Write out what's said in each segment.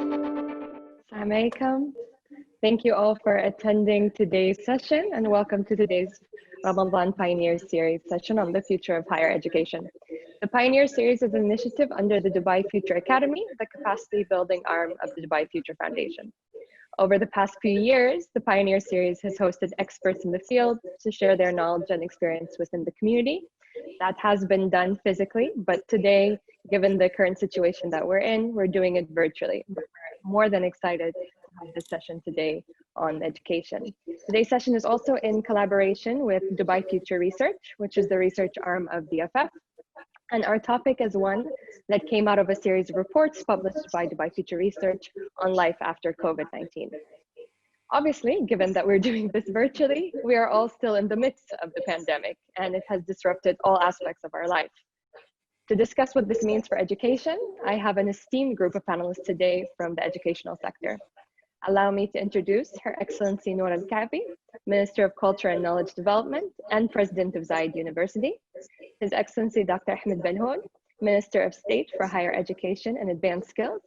Assalamu alaikum. Thank you all for attending today's session and welcome to today's Ramadan Pioneer Series session on the future of higher education. The Pioneer Series is an initiative under the Dubai Future Academy, the capacity building arm of the Dubai Future Foundation. Over the past few years, the Pioneer Series has hosted experts in the field to share their knowledge and experience within the community. That has been done physically, but today, given the current situation that we're in, we're doing it virtually. We're more than excited to have this session today on education. Today's session is also in collaboration with Dubai Future Research, which is the research arm of DFF. And our topic is one that came out of a series of reports published by Dubai Future Research on life after COVID-19. Obviously, given that we're doing this virtually, we are all still in the midst of the pandemic, and it has disrupted all aspects of our life. To discuss what this means for education, I have an esteemed group of panelists today from the educational sector. Allow me to introduce Her Excellency Noora Kaabi, Minister of Culture and Knowledge Development and President of Zayed University. His Excellency Dr. Ahmed Belhoul, Minister of State for Higher Education and Advanced Skills.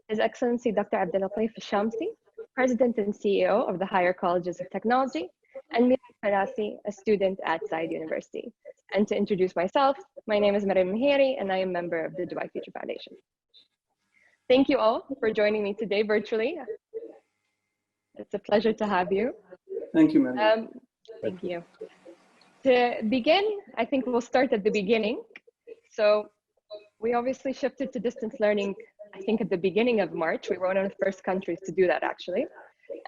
His Excellency Dr. Abdullatif, AlShamsi, President and CEO of the Higher Colleges of Technology, and Meera, Alfalasi, a student at Zayed University. And to introduce myself, my name is Mariam, and I am a member of the Dubai Future Foundation. Thank you all for joining me today virtually. It's a pleasure to have you. Thank you, Mariam. Thank you. To begin, I think we'll start at the beginning. So we obviously shifted to distance learning, I think at the beginning of March. We were one of the first countries to do that, actually.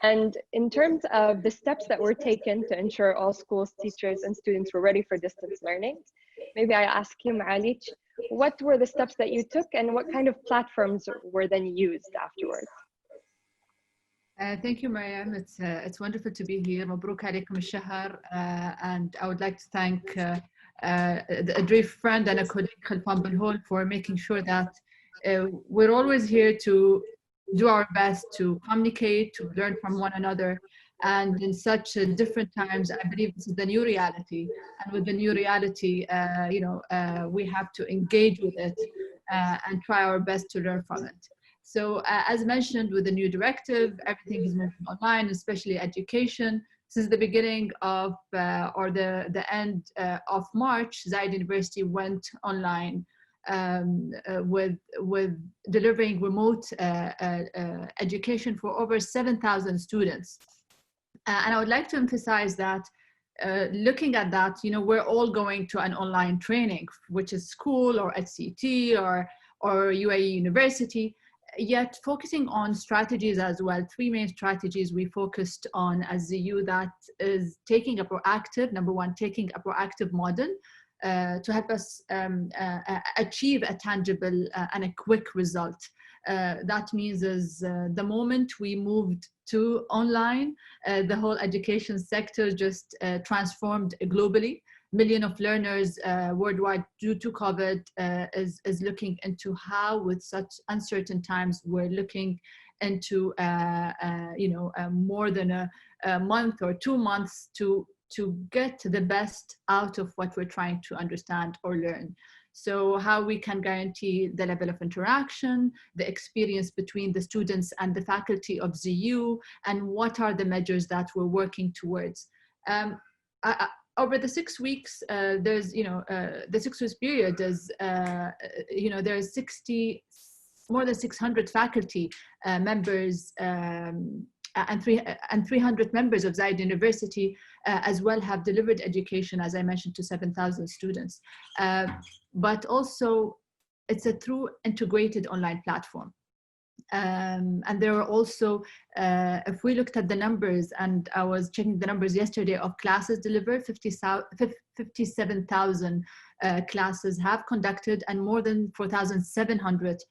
And in terms of the steps that were taken to ensure all schools, teachers, and students were ready for distance learning, maybe I ask you, Maalik, what were the steps that you took and what kind of platforms were then used afterwards? Thank you, Mariam. It's wonderful to be here. Mabruk alaikum al-shahr. And I would like to thank a dear friend and a colleague, Khalifa Belhoul, for making sure that we're always here to do our best to communicate, to learn from one another. And in such different times, I believe this is the new reality. And with the new reality, we have to engage with it and try our best to learn from it. So as mentioned, with the new directive, everything is moving online, especially education. Since the beginning of, or the end of March, Zayed University went online with delivering remote education for over 7,000 students. And I would like to emphasize that looking at that, we're all going to an online training, which is school or HCT or UAE University. Yet focusing on strategies as well, three main strategies we focused on as ZU, that is taking a proactive, number one, taking a proactive model to help us achieve a tangible and a quick result. That means is the moment we moved to online, the whole education sector just transformed globally. Millions of learners worldwide due to COVID is looking into how, with such uncertain times, we're looking into more than a month or 2 months to get the best out of what we're trying to understand or learn. So how we can guarantee the level of interaction, the experience between the students and the faculty of ZU, and what are the measures that we're working towards. Over the 6 weeks, there's, the 6 weeks period is, there's more than 600 faculty members and 300 members of Zayed University as well have delivered education, as I mentioned, to 7,000 students. But also, it's a true integrated online platform. And there are also, if we looked at the numbers, and I was checking the numbers yesterday of classes delivered, 57,000 classes have conducted, and more than 4,700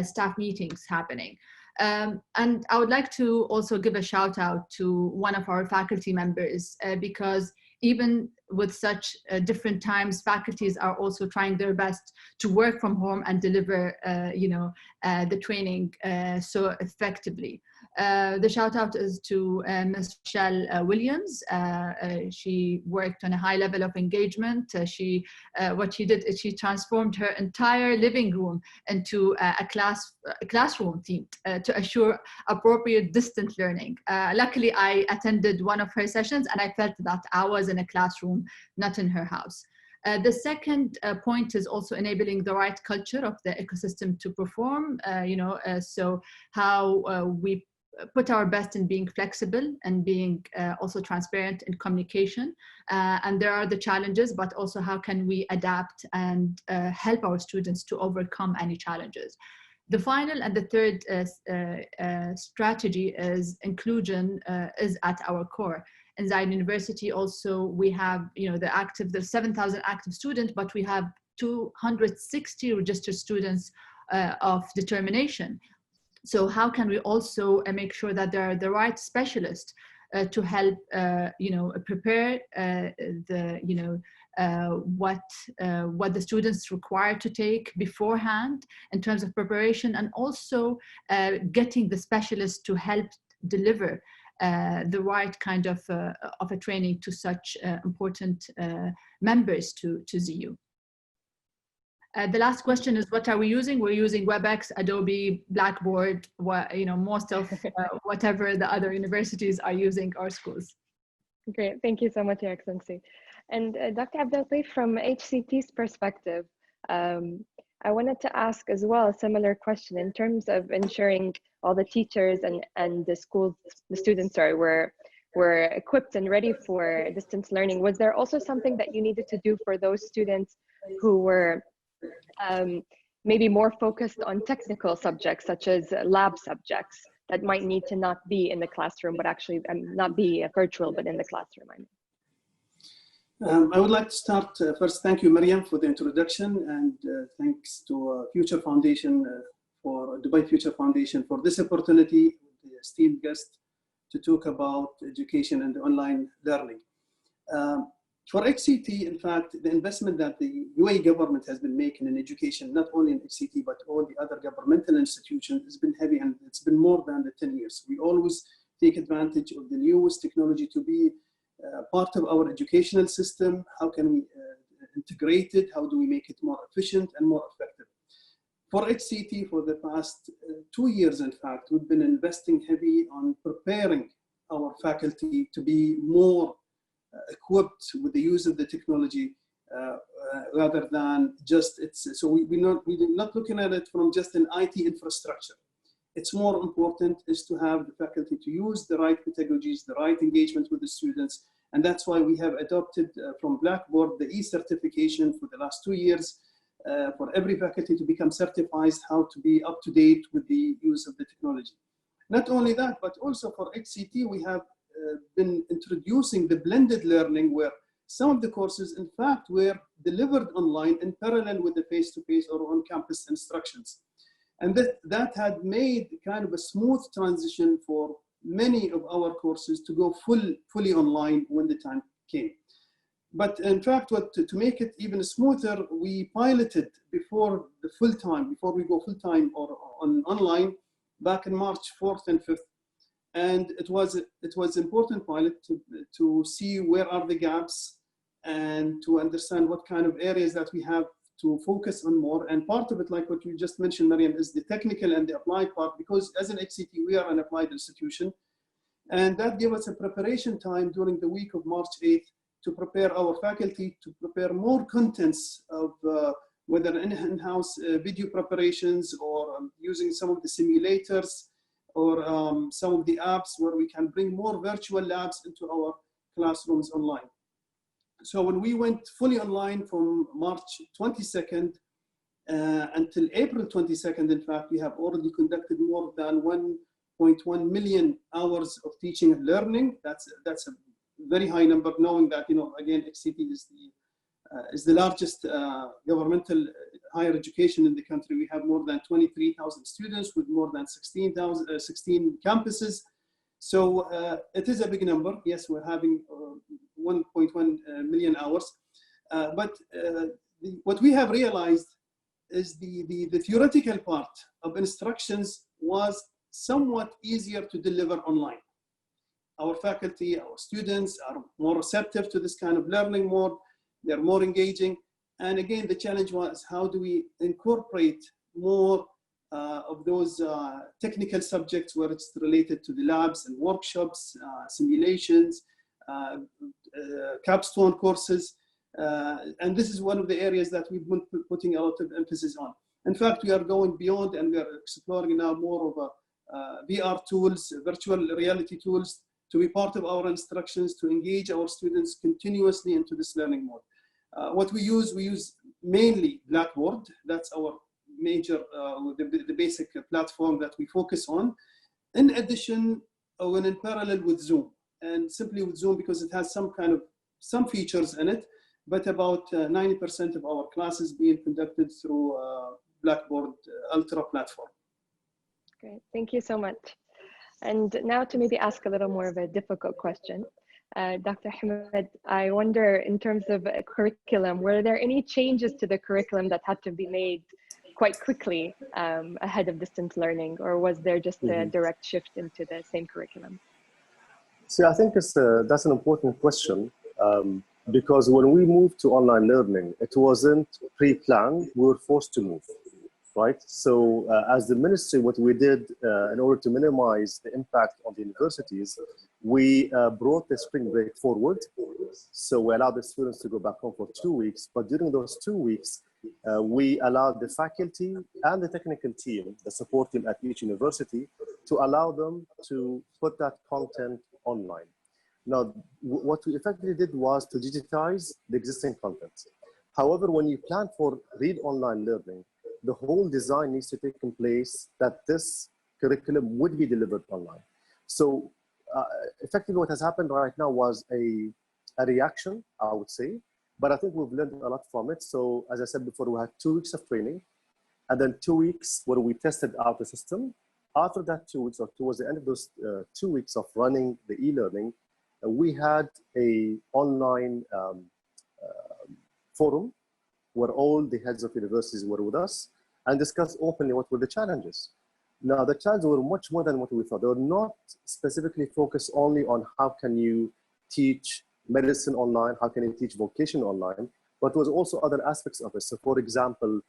staff meetings happening. And I would like to also give a shout out to one of our faculty members because even with such different times, faculties are also trying their best to work from home and deliver, the training so effectively. The shout out is to Ms. Michelle Williams. She worked on a high level of engagement. What she did is she transformed her entire living room into a classroom theme to assure appropriate distant learning. Luckily, I attended one of her sessions and I felt that I was in a classroom, not in her house. The second point is also enabling the right culture of the ecosystem to perform, so how we put our best in being flexible and being also transparent in communication. And there are the challenges, but also how can we adapt and help our students to overcome any challenges. The final and the third strategy is inclusion is at our core. In Zayed University also, we have, there's 7,000 active students, but we have 260 registered students of determination. So how can we also make sure that there are the right specialists to help, prepare what the students require to take beforehand in terms of preparation, and also getting the specialists to help deliver the right kind of a training to such important members to ZU. The last question is, what are we using? We're using WebEx, Adobe, Blackboard, most of whatever the other universities are using, our schools. Great, thank you so much, Your Excellency. And Dr. Abdullatif, from HCT's perspective, I wanted to ask as well a similar question in terms of ensuring all the teachers and the students were equipped and ready for distance learning. Was there also something that you needed to do for those students who were maybe more focused on technical subjects, such as lab subjects, that might need to not be in the classroom, but actually not be virtual, but in the classroom? I would like to start first. Thank you, Mariam, for the introduction, and thanks to Future Foundation for Dubai Future Foundation for this opportunity, the esteemed guest, to talk about education and online learning. For HCT, in fact, the investment that the UAE government has been making in education, not only in HCT, but all the other governmental institutions, has been heavy, and it's been more than the 10 years. We always take advantage of the newest technology to be part of our educational system. How can we integrate it? How do we make it more efficient and more effective? For HCT, for the past 2 years, in fact, we've been investing heavy on preparing our faculty to be more equipped with the use of the technology rather than just so we're not looking at it from just an IT infrastructure. It's more important is to have the faculty to use the right pedagogies, the right engagement with the students, and that's why we have adopted from Blackboard the e-certification for the last 2 years for every faculty to become certified how to be up to date with the use of the technology. Not only that, but also for HCT, we have been introducing the blended learning, where some of the courses, in fact, were delivered online in parallel with the face-to-face or on-campus instructions. And that had made kind of a smooth transition for many of our courses to go fully online when the time came. But in fact, to make it even smoother, we piloted before we go full-time or online, back in March 4th and 5th. And it was important pilot to see where are the gaps and to understand what kind of areas that we have to focus on more. And part of it, like what you just mentioned, Mariam, is the technical and the applied part, because as an HCT, we are an applied institution. And that gave us a preparation time during the week of March 8th to prepare our faculty, to prepare more contents of whether in-house video preparations or using some of the simulators, or some of the apps where we can bring more virtual labs into our classrooms online. So when we went fully online from March 22nd until April 22nd, in fact, we have already conducted more than 1.1 million hours of teaching and learning. That's a very high number, knowing that, again, HCT is the largest governmental higher education in the country. We have more than 23,000 students with more than 16 campuses. So it is a big number. Yes, we're having 1.1 million hours. What we have realized is the theoretical part of instructions was somewhat easier to deliver online. Our faculty, our students are more receptive to this kind of learning mode. They're more engaging. And again, the challenge was, how do we incorporate more of those technical subjects where it's related to the labs and workshops, simulations, capstone courses. And this is one of the areas that we've been putting a lot of emphasis on. In fact, we are going beyond, and we are exploring now more of VR tools, virtual reality tools, to be part of our instructions, to engage our students continuously into this learning mode. What we use mainly Blackboard. That's our major, the basic platform that we focus on. In addition, when in parallel with Zoom, and simply with Zoom because it has some features in it, but about 90% of our classes being conducted through Blackboard Ultra platform. Great, thank you so much. And now to maybe ask a little more of a difficult question. Dr. Ahmed, I wonder, in terms of curriculum, were there any changes to the curriculum that had to be made quite quickly ahead of distance learning, or was there just a direct shift into the same curriculum? See, I think that's an important question, because when we moved to online learning, it wasn't pre-planned, we were forced to move, right? So as the ministry, what we did in order to minimize the impact on the universities, we brought the spring break forward. So we allowed the students to go back home for 2 weeks, but during those 2 weeks, we allowed the faculty and the technical team, the support team at each university, to allow them to put that content online. Now, what we effectively did was to digitize the existing content. However, when you plan for real online learning, the whole design needs to take place that this curriculum would be delivered online. So effectively what has happened right now was a reaction, I would say, but I think we've learned a lot from it. So as I said before, we had 2 weeks of training, and then 2 weeks where we tested out the system. After that 2 weeks, or towards the end of those 2 weeks of running the e-learning, we had a online forum where all the heads of universities were with us and discussed openly what were the challenges. Now, the challenges were much more than what we thought. They were not specifically focused only on how can you teach medicine online, how can you teach vocation online, but there was also other aspects of it. So for example,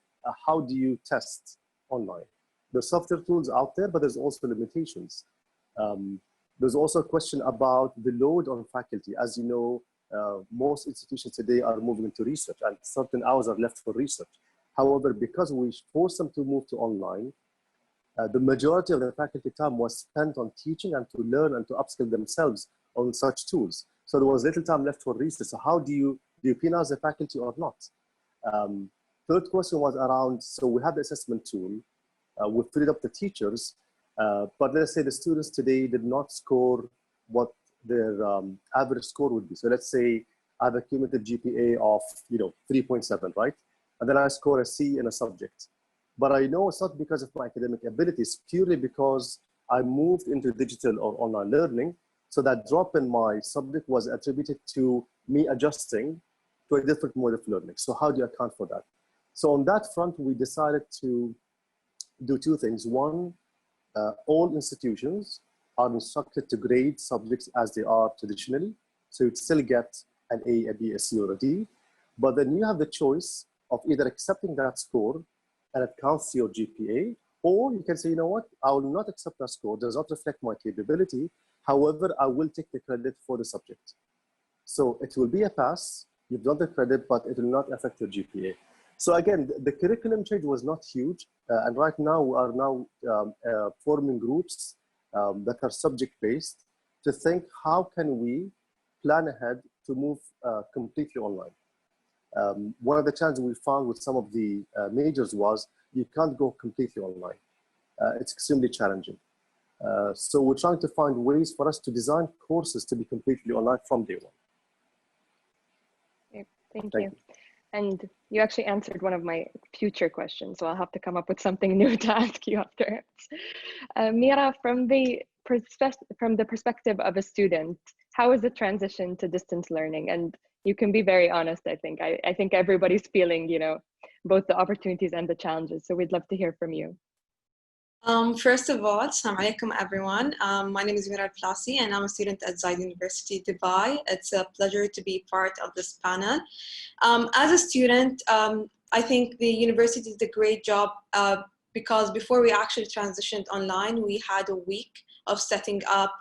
how do you test online? There's software tools out there, but there's also limitations. There's also a question about the load on faculty. As you know, most institutions today are moving into research, and certain hours are left for research. However, because we forced them to move to online, the majority of the faculty time was spent on teaching and to learn and to upskill themselves on such tools. So there was little time left for research. So how do you penalize the faculty or not? Third question was around, so we have the assessment tool, we freed up the teachers, but let's say the students today did not score what their average score would be. So let's say I have a cumulative GPA of 3.7, right? And then I score a C in a subject. But I know it's not because of my academic abilities, purely because I moved into digital or online learning. So that drop in my subject was attributed to me adjusting to a different mode of learning. So how do you account for that? So on that front, we decided to do 2 things. One, all institutions are instructed to grade subjects as they are traditionally. So you'd still get an A, a B, a C, or a D. But then you have the choice of either accepting that score and it counts to your GPA, or you can say, you know what, I will not accept that score, does not reflect my capability. However, I will take the credit for the subject. So it will be a pass, you've done the credit, but it will not affect your GPA. So again, the curriculum change was not huge. And right now we are now forming groups that are subject-based to think, how can we plan ahead to move completely online? One of the challenges we found with some of the majors was you can't go completely online. It's extremely challenging. So we're trying to find ways for us to design courses to be completely online from day one. Okay, thank you. And you actually answered one of my future questions, so I'll have to come up with something new to ask you after. Meera, from the from the perspective of a student, how is the transition to distance learning? And you can be very honest, I think. I think everybody's feeling, you know, both the opportunities and the challenges. So we'd love to hear from you. First of all, assalamu alaikum everyone. My name is Meera Alfalasi and I'm a student at Zayed University, Dubai. It's a pleasure to be part of this panel. As a student, I think the university did a great job because before we actually transitioned online, we had a week of setting up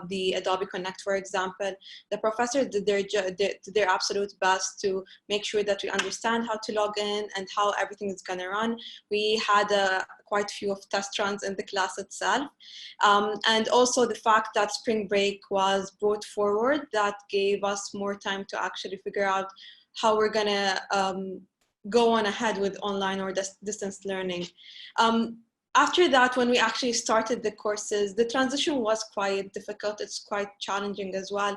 the Adobe Connect, for example. The professors did their absolute best to make sure that we understand how to log in and how everything is gonna run. We had quite a few of test runs in the class itself. And also the fact that spring break was brought forward, that gave us more time to actually figure out how we're gonna go on ahead with online or distance learning. After that, when we actually started the courses, the transition was quite difficult. It's quite challenging as well,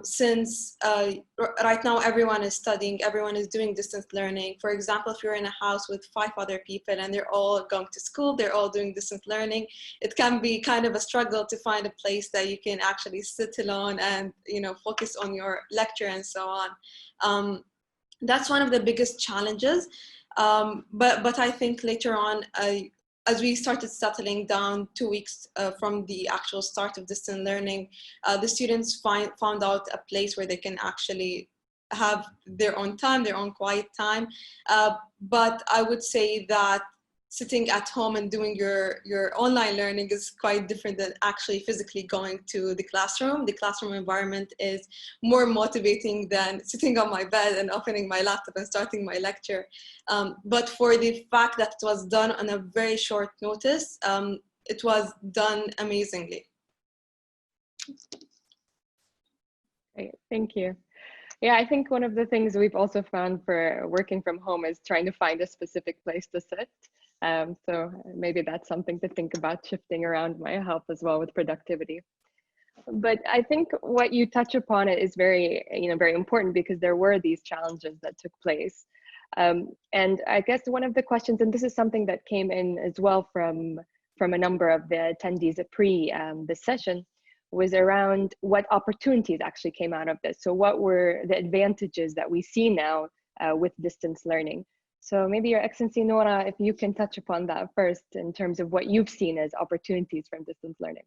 since right now everyone is studying, everyone is doing distance learning. For example, if you're in a house with 5 other people and they're all going to school, they're all doing distance learning, it can be kind of a struggle to find a place that you can actually sit alone and, you know, focus on your lecture and so on. That's one of the biggest challenges. But I think later on, as we started settling down 2 weeks from the actual start of distance learning, the students found out a place where they can actually have their own time, their own quiet time. But I would say that sitting at home and doing your online learning is quite different than actually physically going to the classroom. The classroom environment is more motivating than sitting on my bed and opening my laptop and starting my lecture. But for the fact that it was done on a very short notice, it was done amazingly. Great, thank you. Yeah, I think one of the things we've also found for working from home is trying to find a specific place to sit. So maybe that's something to think about. Shifting around might help as well with productivity. But I think what you touch upon it is very, very important, because there were these challenges that took place. And I guess one of the questions, and this is something that came in as well from a number of the attendees at this session, was around what opportunities actually came out of this. So what were the advantages that we see now with distance learning? So maybe Your Excellency Noora, if you can touch upon that first in terms of what you've seen as opportunities from distance learning.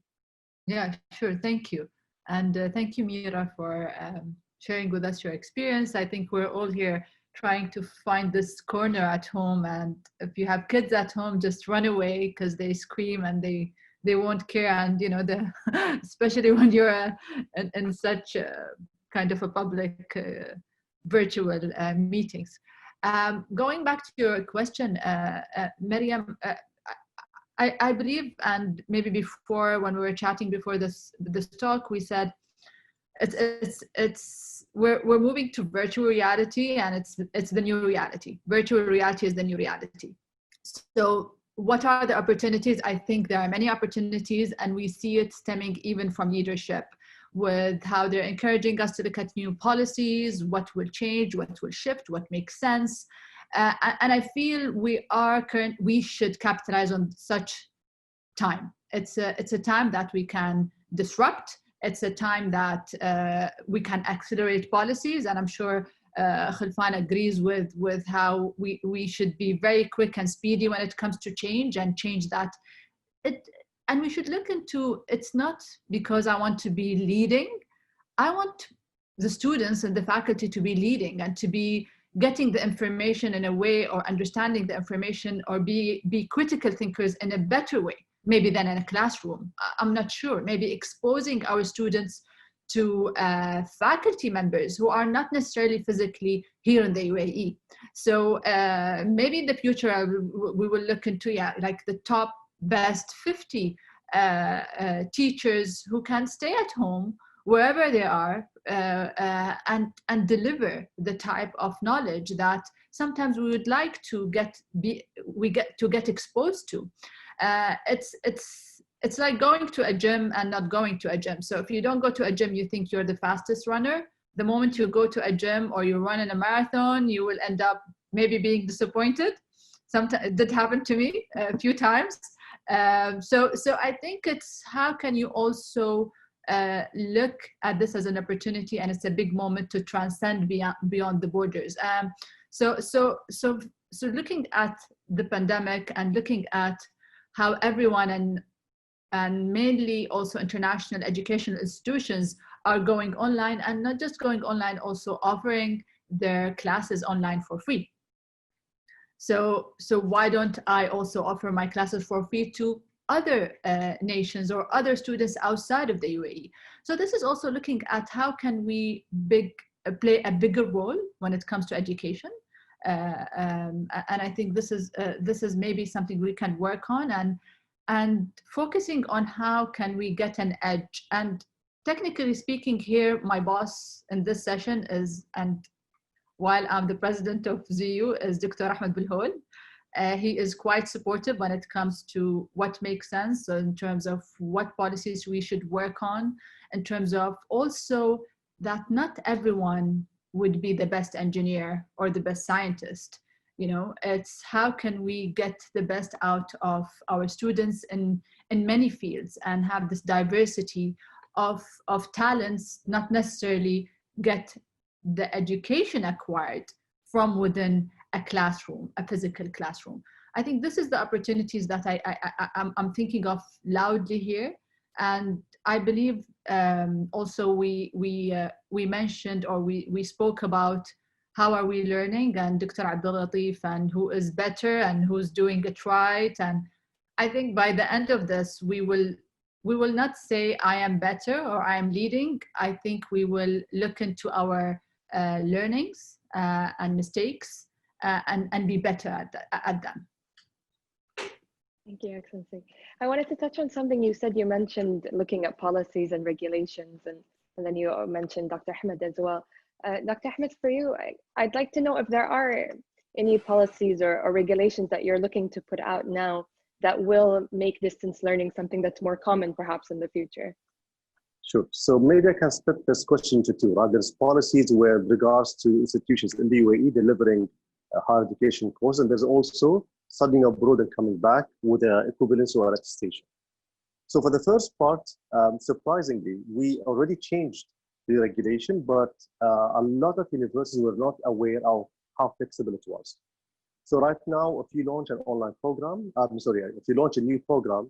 Yeah, sure. Thank you. And thank you, Meera, for sharing with us your experience. I think we're all here trying to find this corner at home. And if you have kids at home, just run away because they scream and they won't care. And, especially when you're in such kind of a public virtual meetings. Going back to your question, Mariam, I believe, and maybe before when we were chatting before this talk, we said we're moving to virtual reality, and it's the new reality. Virtual reality is the new reality. So what are the opportunities? I think there are many opportunities, and we see it stemming even from leadership, with how they're encouraging us to look at new policies, what will change, what will shift, what makes sense. And I feel we should capitalize on such time. It's a time that we can disrupt. It's a time that we can accelerate policies. And I'm sure Khalifa agrees with how we should be very quick and speedy when it comes to change that. And we should look into, it's not because I want to be leading. I want the students and the faculty to be leading and to be getting the information in a way, or understanding the information, or be critical thinkers in a better way, maybe than in a classroom. I'm not sure. Maybe exposing our students to faculty members who are not necessarily physically here in the UAE. So maybe in the future we will look into like the top best 50 teachers who can stay at home wherever they are and deliver the type of knowledge that sometimes we would like to get exposed to. It's like going to a gym and not going to a gym. So if you don't go to a gym, you think you're the fastest runner. The moment you go to a gym or you run in a marathon, you will end up maybe being disappointed. Sometimes that happened to me a few times. So I think it's how can you also look at this as an opportunity, and it's a big moment to transcend beyond the borders. So looking at the pandemic and looking at how everyone and mainly also international educational institutions are going online, and not just going online, also offering their classes online for free. So why don't I also offer my classes for free to other nations or other students outside of the UAE? So this is also looking at how can we play a bigger role when it comes to education. And I think this is maybe something we can work on, and focusing on how can we get an edge. And technically speaking here, my boss in this session is, and while I'm the president of ZU, is Dr. Ahmed Belhoul. He is quite supportive when it comes to what makes sense in terms of what policies we should work on, in terms of also that not everyone would be the best engineer or the best scientist. You know, it's how can we get the best out of our students in many fields and have this diversity of talents, not necessarily get the education acquired from within a classroom, a physical classroom. I think this is the opportunities that I'm thinking of loudly here. And I believe also we mentioned, or we spoke about how are we learning, and Dr. Abdullatif, and who is better and who's doing it right. And I think by the end of this, we will not say I am better or I am leading. I think we will look into our learnings and mistakes and be better at them. Thank you, Excellency. I wanted to touch on something you said. You mentioned looking at policies and regulations, and then you mentioned Dr. Ahmed as well. Dr. Ahmed, for you, I'd like to know if there are any policies or regulations that you're looking to put out now that will make distance learning something that's more common perhaps in the future. Sure. So maybe I can split this question into two. Right? There's policies with regards to institutions in the UAE delivering a higher education course, and there's also studying abroad and coming back with an equivalency or attestation. So for the first part, surprisingly, we already changed the regulation, but a lot of universities were not aware of how flexible it was. So right now, if you launch an online program, if you launch a new program,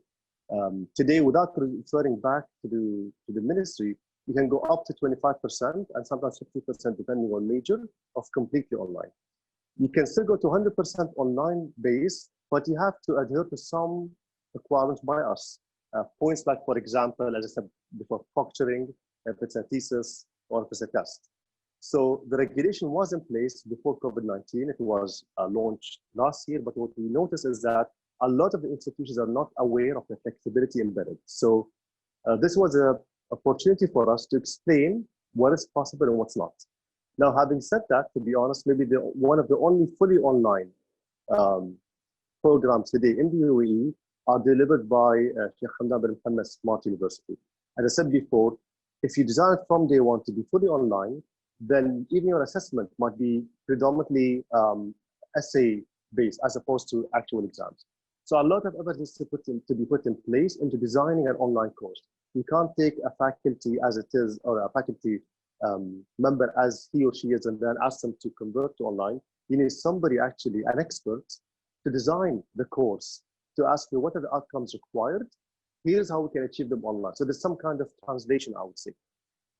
today, without referring back to the ministry, you can go up to 25% and sometimes 50% depending on major of completely online. You can still go to 100% online base, but you have to adhere to some requirements by us. Points like, for example, as I said before, proctoring, if it's a thesis or if it's a test. So the regulation was in place before COVID-19. It was launched last year, but what we noticed is that a lot of the institutions are not aware of the flexibility embedded. So this was an opportunity for us to explain what is possible and what's not. Now, having said that, to be honest, maybe one of the only fully online programs today in the UAE are delivered by Sheikh Hamdan bin Mohammed Smart University. As I said before, if you design it from day one to be fully online, then even your assessment might be predominantly essay-based as opposed to actual exams. So a lot of effort needs to be put in place into designing an online course. You can't take a faculty as it is, or a faculty member as he or she is, and then ask them to convert to online. You need somebody, actually an expert, to design the course, to ask you what are the outcomes required. Here's how we can achieve them online. So there's some kind of translation, I would say.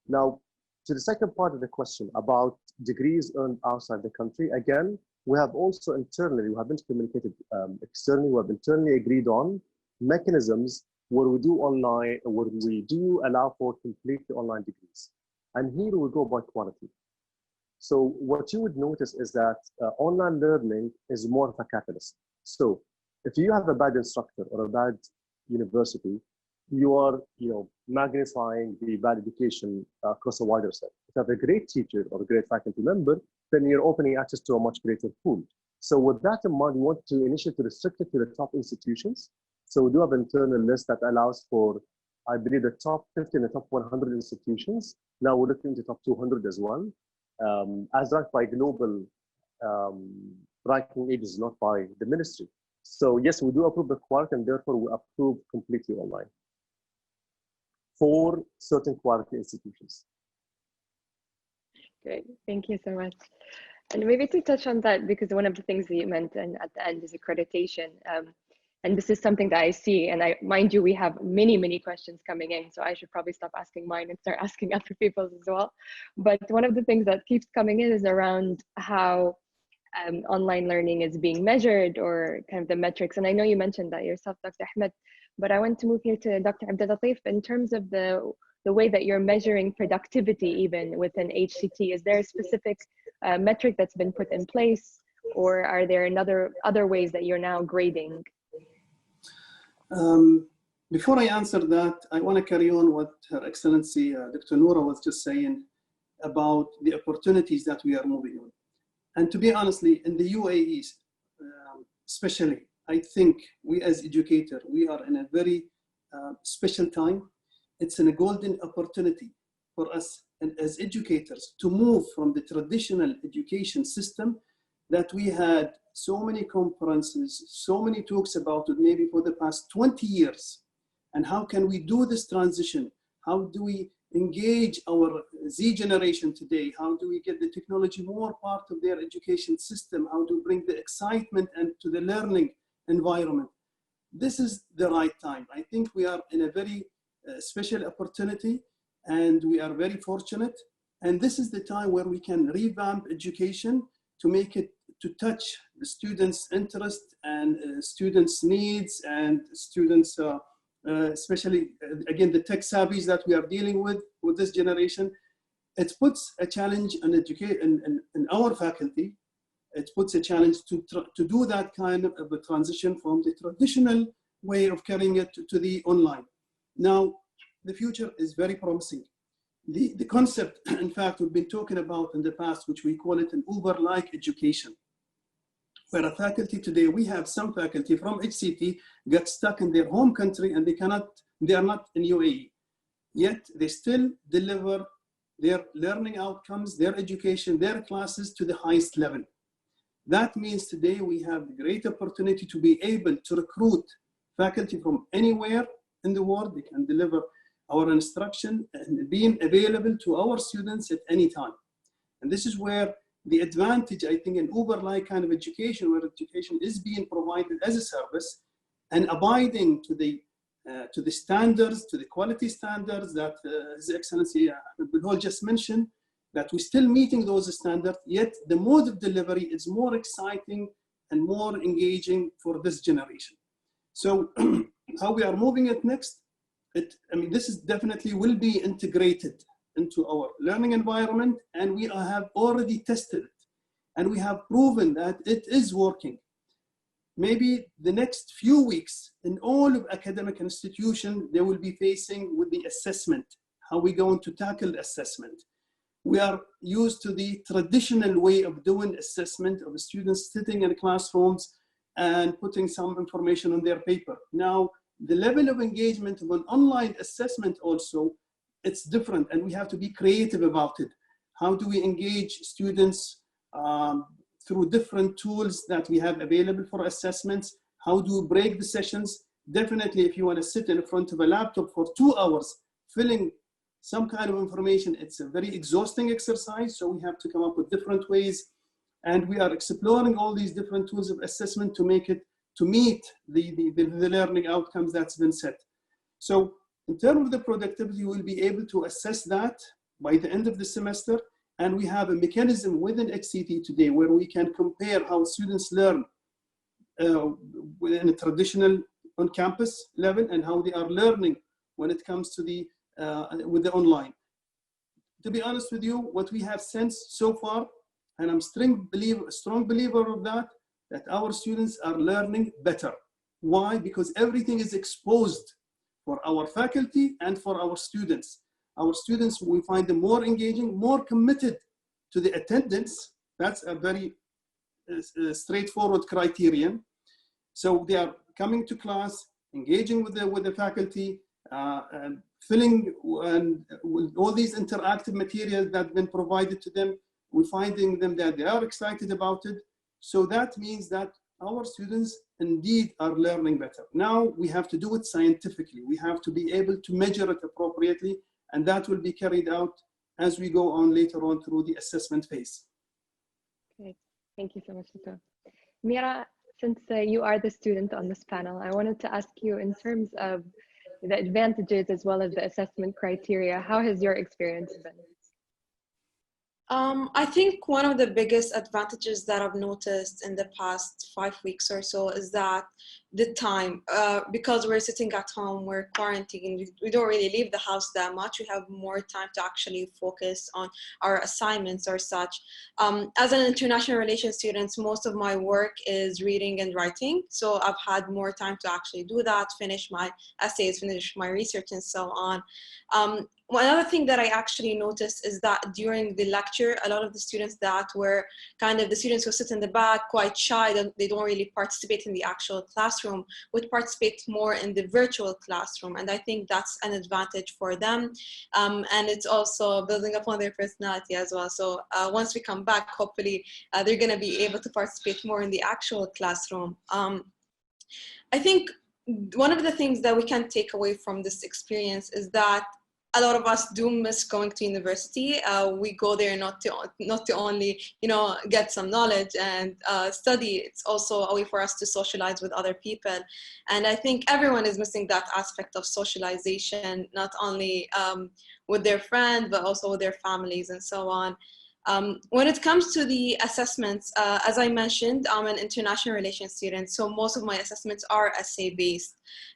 Now, to the second part of the question about degrees earned outside the country, again, we have also internally, we haven't communicated externally, we have internally agreed on mechanisms where we do online, where we do allow for completely online degrees. And here we go by quality. So what you would notice is that online learning is more of a catalyst. So if you have a bad instructor or a bad university, you are magnifying the bad education across a wider set. If you have a great teacher or a great faculty member, then you're opening access to a much greater pool. So with that in mind, we want to initially restrict it to the top institutions. So we do have an internal list that allows for, I believe, the top 50 and the top 100 institutions. Now we're looking into top 200 as well, as ranked by global ranking agencies, not by the ministry. So yes, we do approve the quality, and therefore we approve completely online for certain quality institutions. Great, thank you so much. And maybe to touch on that, because one of the things that you mentioned at the end is accreditation. And this is something that I see, and mind you, we have many questions coming in, so I should probably stop asking mine and start asking other people's as well. But one of the things that keeps coming in is around how online learning is being measured, or kind of the metrics. And I know you mentioned that yourself, Dr. Ahmed, but I want to move here to Dr. Abdullatif in terms of the way that you're measuring productivity even within HCT. Is there a specific metric that's been put in place, or are there other ways that you're now grading? Before I answer that, I want to carry on what Her Excellency Dr. Noora was just saying about the opportunities that we are moving on. And to be honestly, in the UAE especially, I think we as educators, we are in a very special time. It's a golden opportunity for us and as educators to move from the traditional education system that we had so many conferences, so many talks about it maybe for the past 20 years. And how can we do this transition? How do we engage our Z generation today? How do we get the technology more part of their education system? How do we bring the excitement and to the learning environment? This is the right time. I think we are in a very special opportunity, and we are very fortunate. And this is the time where we can revamp education to make it to touch the students' interest and students' needs and students, especially again the tech savvies that we are dealing with this generation. It puts a challenge on in our faculty. It puts a challenge to do that kind of a transition from the traditional way of carrying it to the online. Now, the future is very promising. The concept, in fact, we've been talking about in the past, which we call it an Uber-like education, where a faculty today, we have some faculty from HCT get stuck in their home country and they are not in UAE. Yet they still deliver their learning outcomes, their education, their classes to the highest level. That means today we have the great opportunity to be able to recruit faculty from anywhere in the world. They can deliver our instruction and being available to our students at any time. And this is where the advantage, I think, in Uber-like kind of education, where education is being provided as a service and abiding to the standards, to the quality standards that His Excellency Belhoul just mentioned, that we're still meeting those standards, yet the mode of delivery is more exciting and more engaging for this generation. So how we are moving it next, this is definitely will be integrated into our learning environment, and we have already tested it, and we have proven that it is working. Maybe the next few weeks in all of academic institutions, they will be facing with the assessment. How are we going to tackle assessment? We are used to the traditional way of doing assessment of students sitting in classrooms and putting some information on their paper. Now, the level of engagement of an online assessment also, it's different, and we have to be creative about it. How do we engage students through different tools that we have available for assessments? How do we break the sessions? Definitely, if you want to sit in front of a laptop for 2 hours filling some kind of information, it's a very exhausting exercise. So we have to come up with different ways, and we are exploring all these different tools of assessment to make it to meet the learning outcomes that's been set. So in terms of the productivity, we'll be able to assess that by the end of the semester. And we have a mechanism within HCT today where we can compare how students learn within a traditional on-campus level and how they are learning when it comes to with the online. To be honest with you, what we have sensed so far, and I'm a strong believer of that our students are learning better. Why? Because everything is exposed for our faculty and for our students. Our students, we find them more engaging, more committed to the attendance. That's a very straightforward criterion. So they are coming to class, engaging with the faculty, and filling and with all these interactive materials that have been provided to them. We're finding them that they are excited about it. So that means that our students indeed are learning better. Now we have to do it scientifically. We have to be able to measure it appropriately, and that will be carried out as we go on later on through the assessment phase. Okay, thank you so much, Dr. Meera, since you are the student on this panel, I wanted to ask you, in terms of the advantages as well as the assessment criteria, how has your experience been? I think one of the biggest advantages that I've noticed in the past 5 weeks or so is that the time, because we're sitting at home, we're quarantined, we don't really leave the house that much. We have more time to actually focus on our assignments or such. As an international relations student, most of my work is reading and writing. So I've had more time to actually do that, finish my essays, finish my research and so on. One other thing that I actually noticed is that during the lecture, a lot of the students that were kind of the students who sit in the back, quite shy, they don't really participate in the actual classroom, would participate more in the virtual classroom. And I think that's an advantage for them. And it's also building upon their personality as well. So once we come back, hopefully they're going to be able to participate more in the actual classroom. I think one of the things that we can take away from this experience is that a lot of us do miss going to university. We go there not to only, get some knowledge and study. It's also a way for us to socialize with other people. And I think everyone is missing that aspect of socialization, not only with their friends, but also with their families and so on. When it comes to the assessments, as I mentioned, I'm an international relations student, so most of my assessments are essay-based.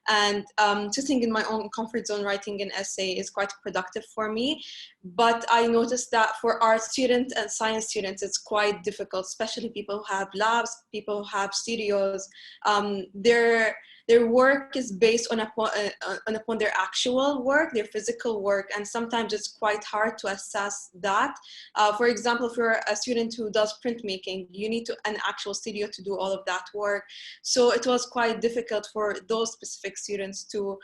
And sitting in my own comfort zone writing an essay is quite productive for me. But I noticed that for art students and science students, it's quite difficult, especially people who have labs, people who have studios. Their work is based upon their actual work, their physical work, and sometimes it's quite hard to assess that. For example, if you're a student who does printmaking, you need an actual studio to do all of that work. So it was quite difficult for those specific students to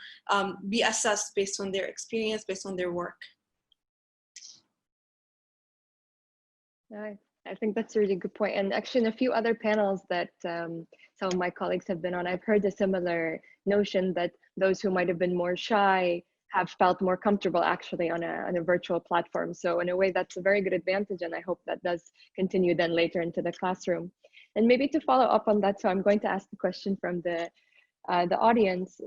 be assessed based on their experience, based on their work. I think that's a really good point. And actually, in a few other panels that some of my colleagues have been on, I've heard a similar notion that those who might have been more shy have felt more comfortable actually on a virtual platform. So in a way, that's a very good advantage. And I hope that does continue then later into the classroom. And maybe to follow up on that, so I'm going to ask the question from the audience.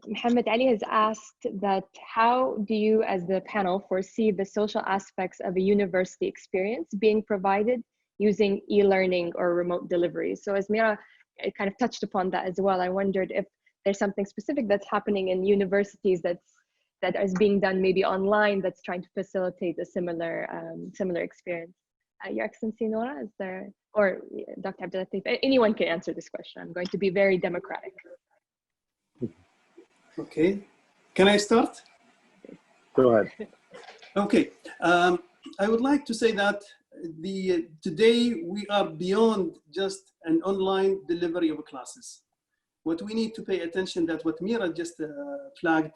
Muhammad Ali has asked that how do you as the panel foresee the social aspects of a university experience being provided using e-learning or remote delivery? So as Meera kind of touched upon that as well, I wondered if there's something specific that's happening in universities that is being done maybe online that's trying to facilitate a similar experience. Your Excellency Noora, is there, or Dr. Abdullatif, anyone can answer this question. I'm going to be very democratic. Okay, can I start? Go ahead. Okay, I would like to say that today we are beyond just an online delivery of classes. What we need to pay attention, that what Meera just flagged,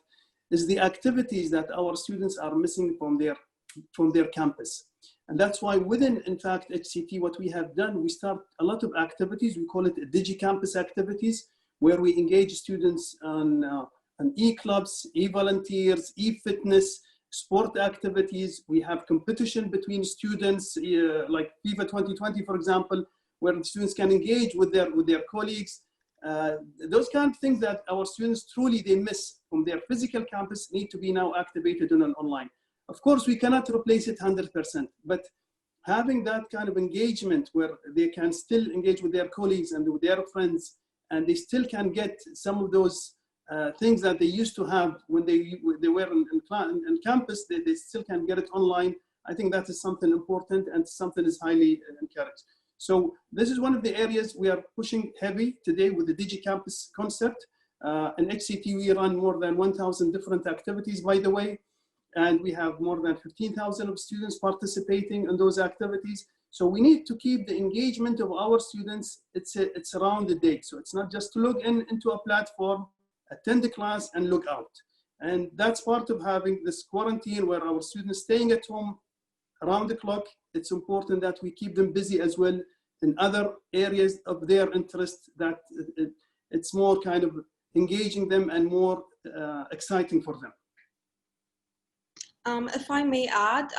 is the activities that our students are missing from their campus. And that's why within, in fact, HCT, what we have done, we start a lot of activities. We call it DigiCampus activities, where we engage students on e-clubs, e-volunteers, e-fitness, sport activities. We have competition between students, like FIFA 2020, for example, where the students can engage with their colleagues. Those kind of things that our students truly they miss from their physical campus need to be now activated in an online. Of course, we cannot replace it 100%, but having that kind of engagement where they can still engage with their colleagues and with their friends, and they still can get some of those things that they used to have when they were in campus, they still can get it online. I think that is something important and something is highly encouraged. So this is one of the areas we are pushing heavy today with the DigiCampus concept. In HCT, we run more than 1,000 different activities, by the way, and we have more than 15,000 of students participating in those activities. So we need to keep the engagement of our students, it's around the day. So it's not just to log into a platform, attend the class and log out. And that's part of having this quarantine where our students staying at home around the clock. It's important that we keep them busy as well in other areas of their interest that it's more kind of engaging them and more exciting for them. If I may add,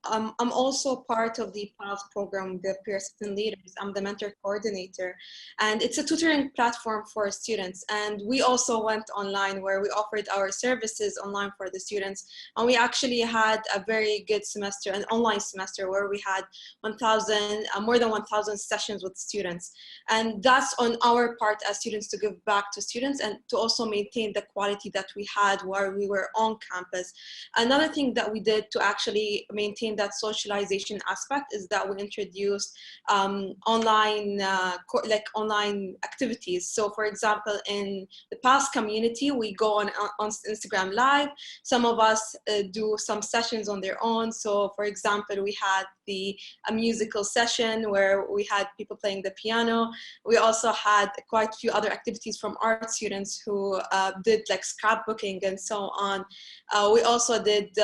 I'm also part of the PALS program, the Peer Assistant Leaders. I'm the mentor coordinator, and it's a tutoring platform for students. And we also went online where we offered our services online for the students. And we actually had a very good semester, an online semester, where we had more than 1,000 sessions with students. And that's on our part as students to give back to students and to also maintain the quality that we had while we were on campus. Another thing that we did to actually maintain that socialization aspect is that we introduced online activities. So for example, in the PALS community, we go on Instagram Live. Some of us do some sessions on their own. So for example, we had a musical session where we had people playing the piano. We also had quite a few other activities from art students who did like scrapbooking and so on. We also did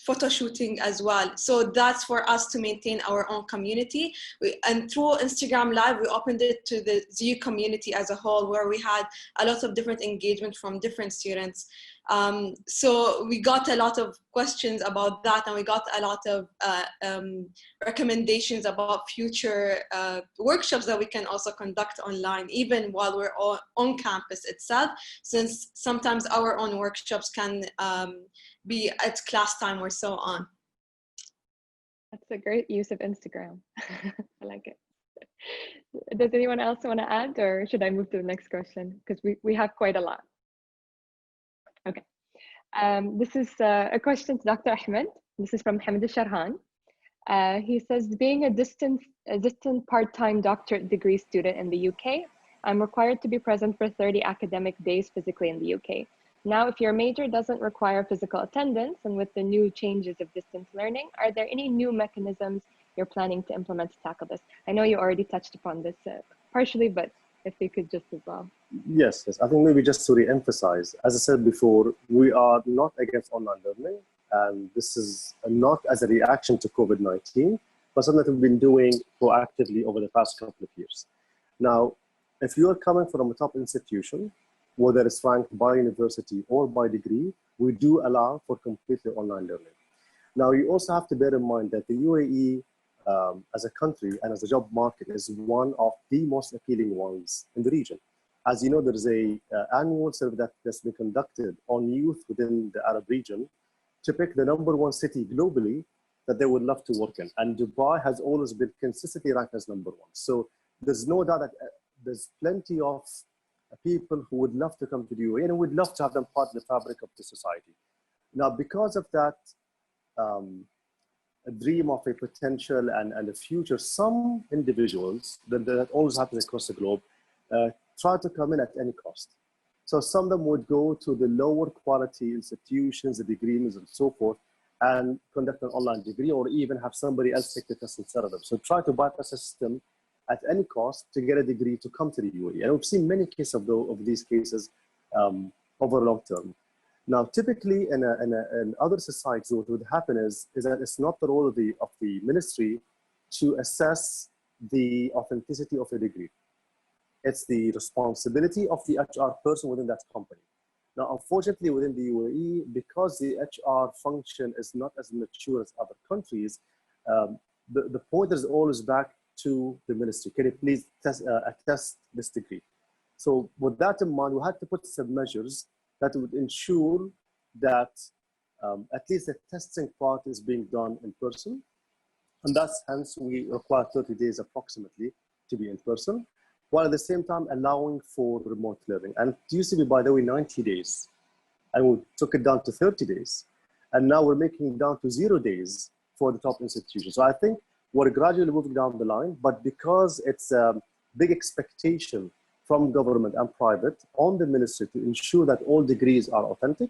photo shooting as well. So that's for us to maintain our own community. And through Instagram Live, we opened it to the ZU community as a whole, where we had a lot of different engagement from different students. So we got a lot of questions about that, and we got a lot of recommendations about future workshops that we can also conduct online, even while we're on campus itself, since sometimes our own workshops can be at class time or so on. That's a great use of Instagram. I like it. Does anyone else want to add, or should I move to the next question? Because we have quite a lot. Okay. This is a question to Dr. Ahmed. This is from Hamid Sharhan. He says, being a distant part-time doctorate degree student in the UK, I'm required to be present for 30 academic days physically in the UK. Now, if your major doesn't require physical attendance, and with the new changes of distance learning, are there any new mechanisms you're planning to implement to tackle this? I know you already touched upon this partially, but if you could just as well. Yes. I think maybe just to re-emphasize, as I said before, we are not against online learning, and this is not as a reaction to COVID-19, but something that we've been doing proactively over the past couple of years. Now, if you are coming from a top institution, whether it's ranked by university or by degree, we do allow for completely online learning. Now, you also have to bear in mind that the UAE as a country and as a job market is one of the most appealing ones in the region. As you know, there is an annual survey that's been conducted on youth within the Arab region to pick the #1 city globally that they would love to work in. And Dubai has always been consistently ranked as #1. So there's no doubt that there's plenty of people who would love to come to the UAE and would love to have them part of the fabric of the society. Now, because of that a dream of a potential and a future, some individuals, that always happens across the globe, try to come in at any cost. So some of them would go to the lower quality institutions, the degrees and so forth, and conduct an online degree, or even have somebody else take the test instead of them. So try to bypass the system at any cost to get a degree to come to the UAE. And we've seen many cases of these cases over long term. Now, typically in other societies, what would happen is that it's not the role of the ministry to assess the authenticity of a degree. It's the responsibility of the HR person within that company. Now, unfortunately, within the UAE, because the HR function is not as mature as other countries, the point is always back to the ministry. Can you please attest this degree? So with that in mind, we had to put some measures that would ensure that at least the testing part is being done in person. And that's hence we require 30 days approximately to be in person, while at the same time allowing for remote learning. And it used to be, by the way, 90 days. And we took it down to 30 days. And now we're making it down to 0 days for the top institutions. So I think we're gradually moving down the line, but because it's a big expectation from government and private on the ministry to ensure that all degrees are authentic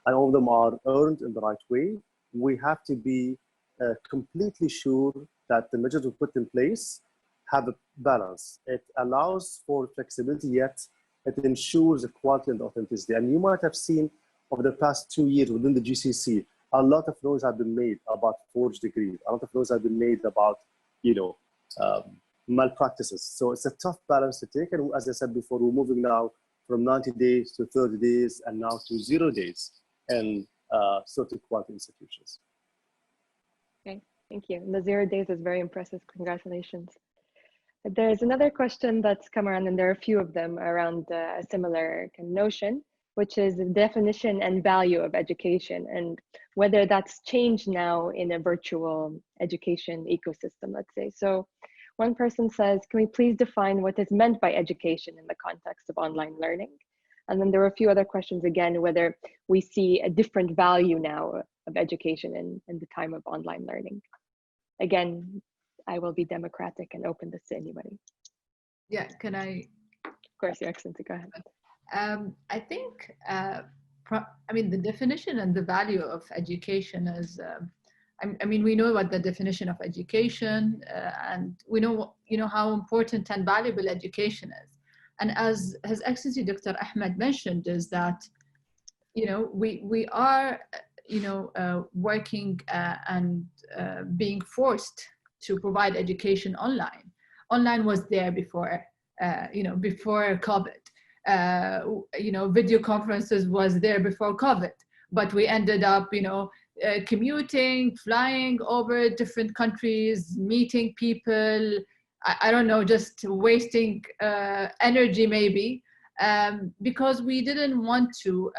and all of them are earned in the right way, we have to be completely sure that the measures we put in place have a balance. It allows for flexibility, yet it ensures the quality and the authenticity. And you might have seen over the past 2 years within the GCC, a lot of noise have been made about forged degrees. A lot of noise have been made about, malpractices. So it's a tough balance to take. And as I said before, we're moving now from 90 days to 30 days and now to 0 days in certain quality institutions. Okay, thank you. And the 0 days is very impressive. Congratulations. There's another question that's come around, and there are a few of them around a similar kind of notion, which is the definition and value of education and whether that's changed now in a virtual education ecosystem, let's say. So one person says, can we please define what is meant by education in the context of online learning? And then there were a few other questions again, whether we see a different value now of education in the time of online learning. Again, I will be democratic and open this to anybody. Yeah, can I? Of course, Your Excellency, go ahead. I think, I mean, the definition and the value of education is, I mean, we know what the definition of education, and we know, how important and valuable education is. And as His Excellency Dr. Ahmed mentioned, is that, we are, working and being forced to provide education online. Online was there before, before COVID. Video conferences was there before COVID, but we ended up, commuting, flying over different countries, meeting people, I don't know, just wasting energy maybe, because we didn't want to,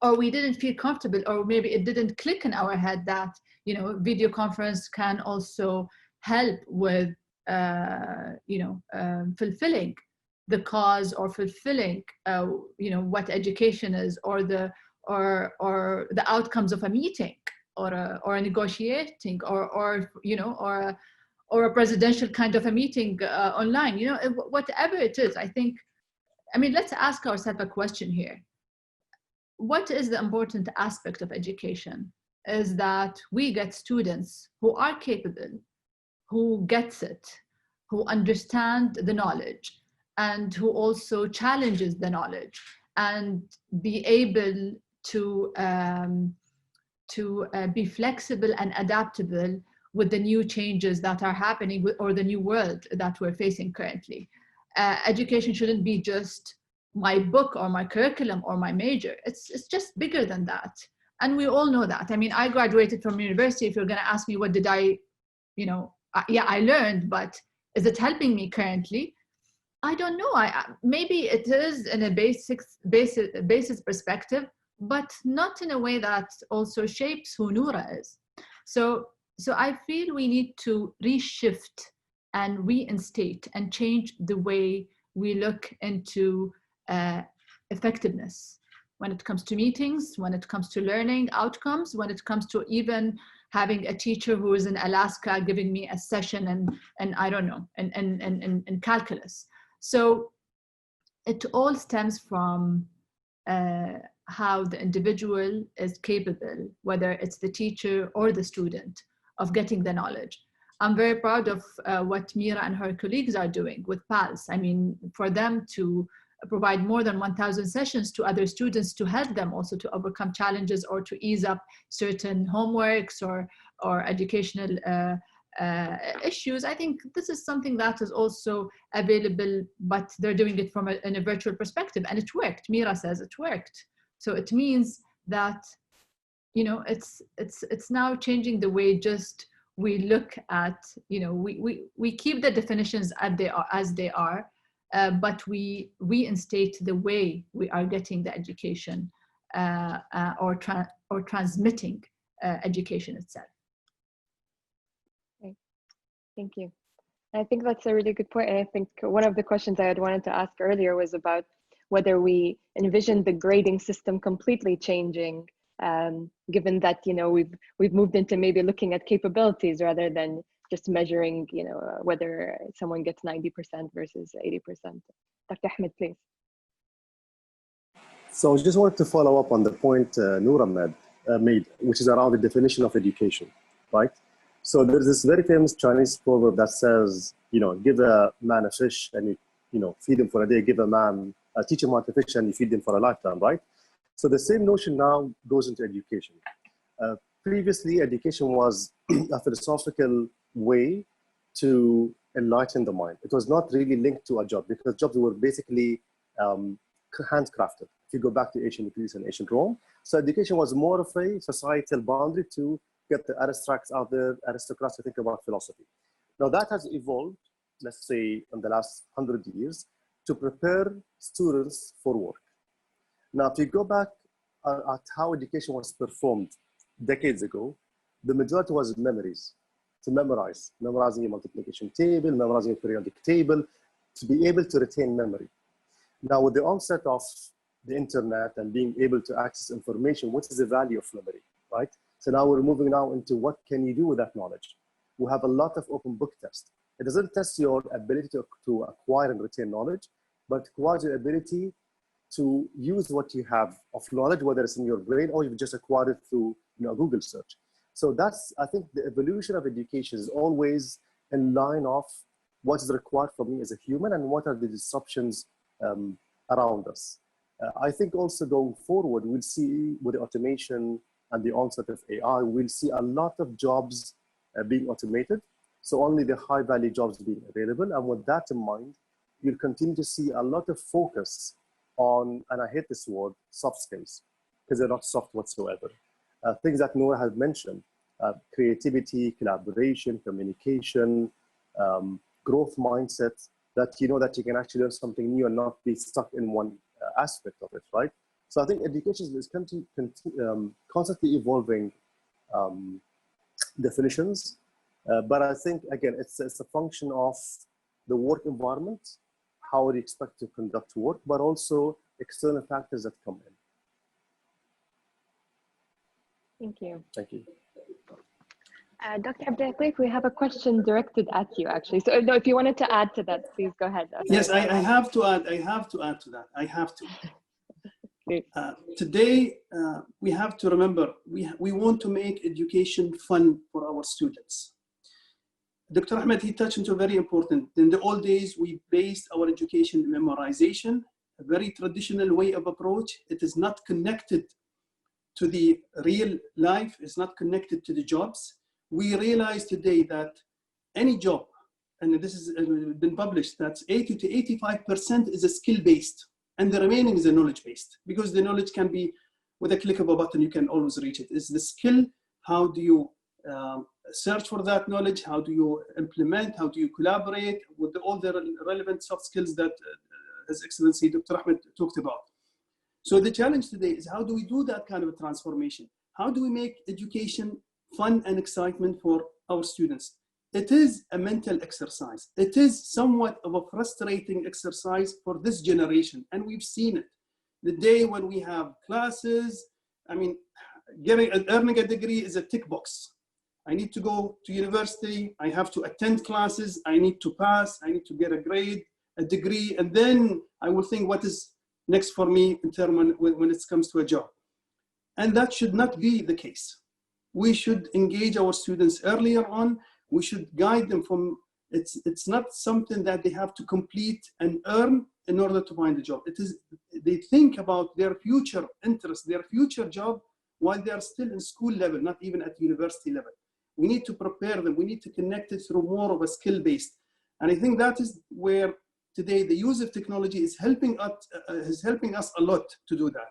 or we didn't feel comfortable, or maybe it didn't click in our head that, video conference can also help with, fulfilling the cause or fulfilling, what education is, or the outcomes of a meeting, or a negotiating, or a presidential kind of a meeting online. Whatever it is, I think. I mean, let's ask ourselves a question here. What is the important aspect of education? Is that we get students who are capable, who gets it, who understand the knowledge, and who also challenges the knowledge, and be able to be flexible and adaptable with the new changes that are happening, or the new world that we're facing currently. Education shouldn't be just my book or my curriculum or my major. It's just bigger than that. And we all know that. I mean, I graduated from university. If you're going to ask me what did I, yeah, I learned, but is it helping me currently? I don't know. Maybe it is in a basis perspective, but not in a way that also shapes who Noora is. So I feel we need to reshift and reinstate and change the way we look into effectiveness when it comes to meetings, when it comes to learning outcomes, when it comes to even having a teacher who is in Alaska giving me a session and I don't know, and calculus. So it all stems from how the individual is capable, whether it's the teacher or the student, of getting the knowledge. I'm very proud of what Meera and her colleagues are doing with PALS. I mean, for them to provide more than 1,000 sessions to other students to help them also to overcome challenges or to ease up certain homeworks or educational issues. I think this is something that is also available, but they're doing it from in a virtual perspective, and it worked. Meera says it worked. So it means that, it's now changing the way just we look at, we keep the definitions as they are, but we reinstate the way we are getting the education or transmitting education itself. Okay. Thank you. I think that's a really good point. And I think one of the questions I had wanted to ask earlier was about whether we envision the grading system completely changing, given that we've moved into maybe looking at capabilities rather than just measuring, whether someone gets 90% versus 80%. Dr. Ahmed, please. So I just wanted to follow up on the point Noora made, which is around the definition of education, right? So there's this very famous Chinese proverb that says, give a man a fish and you feed him for a day, teach him how to fish and you feed him for a lifetime, right? So the same notion now goes into education. Previously, education was a philosophical way to enlighten the mind. It was not really linked to a job, because jobs were basically handcrafted. If you go back to ancient Greece and ancient Rome, so education was more of a societal boundary to get the aristocrats out there, aristocrats to think about philosophy. Now that has evolved, let's say, in the last 100 years, to prepare students for work. Now, if you go back at how education was performed decades ago, the majority was memories, to memorize, memorizing a multiplication table, memorizing a periodic table, to be able to retain memory. Now, with the onset of the internet and being able to access information, what is the value of memory, right? So now we're moving now into what can you do with that knowledge? We have a lot of open book tests. It doesn't test your ability to acquire and retain knowledge, but acquires your ability to use what you have of knowledge, whether it's in your brain or you've just acquired it through a Google search. So that's, I think the evolution of education is always in line of what is required from me as a human and what are the disruptions around us. I think also going forward, we'll see with the automation and the onset of AI, we'll see a lot of jobs being automated. So only the high value jobs being available. And with that in mind, you'll continue to see a lot of focus on, and I hate this word, soft skills, because they're not soft whatsoever. Things that Noora has mentioned, creativity, collaboration, communication, growth mindset, that you know that you can actually learn something new and not be stuck in one aspect of it, right? So I think education is constantly evolving definitions, but I think, again, it's a function of the work environment, how we expect to conduct work, but also external factors that come in. Thank you. Thank you. Dr. Abdullatif, we have a question directed at you, actually. So no, if you wanted to add to that, please go ahead. Yes, I have to add. I have to add to that. I have to. Today, we have to remember, we want to make education fun for our students. Dr. Ahmed, he touched into very important. In the old days, we based our education memorization, a very traditional way of approach. It is not connected to the real life. It's not connected to the jobs. We realize today that any job, and this has been published, that's 80 to 85% is a skill-based, and the remaining is a knowledge-based, because the knowledge can be, with a click of a button, you can always reach it. It's the skill. How do you search for that knowledge? How do you implement? How do you collaborate with all the relevant soft skills that His Excellency Dr. Ahmed talked about? So the challenge today is, how do we do that kind of a transformation? How do we make education fun and excitement for our students? It is a mental exercise. It is somewhat of a frustrating exercise for this generation, and we've seen it. The day when we have classes, I mean, earning a degree is a tick box. I need to go to university, I have to attend classes, I need to pass, I need to get a grade, a degree, and then I will think what is next for me in terms when it comes to a job. And that should not be the case. We should engage our students earlier on. We should guide them from, it's not something that they have to complete and earn in order to find a job. It is, they think about their future interest, their future job, while they are still in school level, not even at university level. We need to prepare them. We need to connect it through more of a skill-based. And I think that is where today the use of technology is helping us a lot to do that.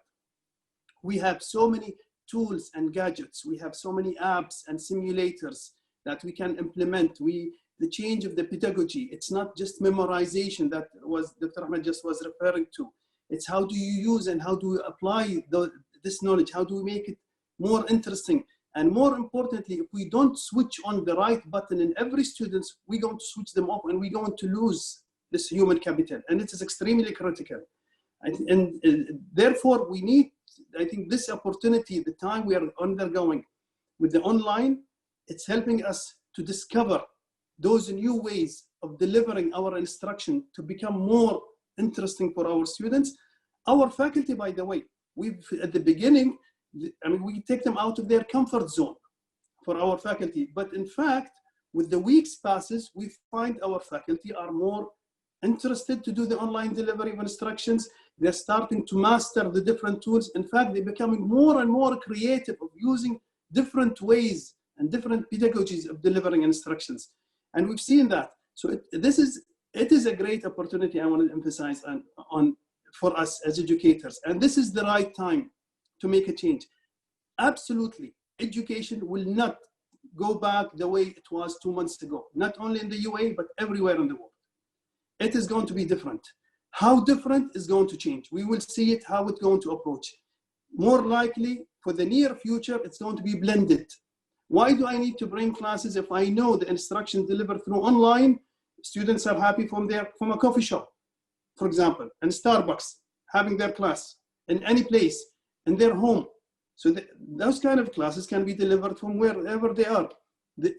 We have so many tools and gadgets. We have so many apps and simulators that we can implement. The change of the pedagogy, it's not just memorization that was Dr. Ahmed just was referring to. It's how do you use and how do you apply this knowledge? How do we make it more interesting? And more importantly, if we don't switch on the right button in every student, we're going to switch them off and we're going to lose this human capital. And it is extremely critical. And therefore, we need, I think, this opportunity, the time we are undergoing with the online, it's helping us to discover those new ways of delivering our instruction to become more interesting for our students. Our faculty, by the way, at the beginning, I mean, we take them out of their comfort zone for our faculty. But in fact, with the weeks passes, we find our faculty are more interested to do the online delivery of instructions. They're starting to master the different tools. In fact, they're becoming more and more creative of using different ways and different pedagogies of delivering instructions. And we've seen that. So it is a great opportunity I want to emphasize on for us as educators. And this is the right time to make a change. Absolutely, education will not go back the way it was 2 months ago, not only in the UAE, but everywhere in the world. It is going to be different. How different is going to change. We will see it, how it's going to approach. More likely, for the near future, it's going to be blended. Why do I need to bring classes if I know the instruction delivered through online? Students are happy from a coffee shop, for example, and Starbucks, having their class in any place, in their home. So those kind of classes can be delivered from wherever they are.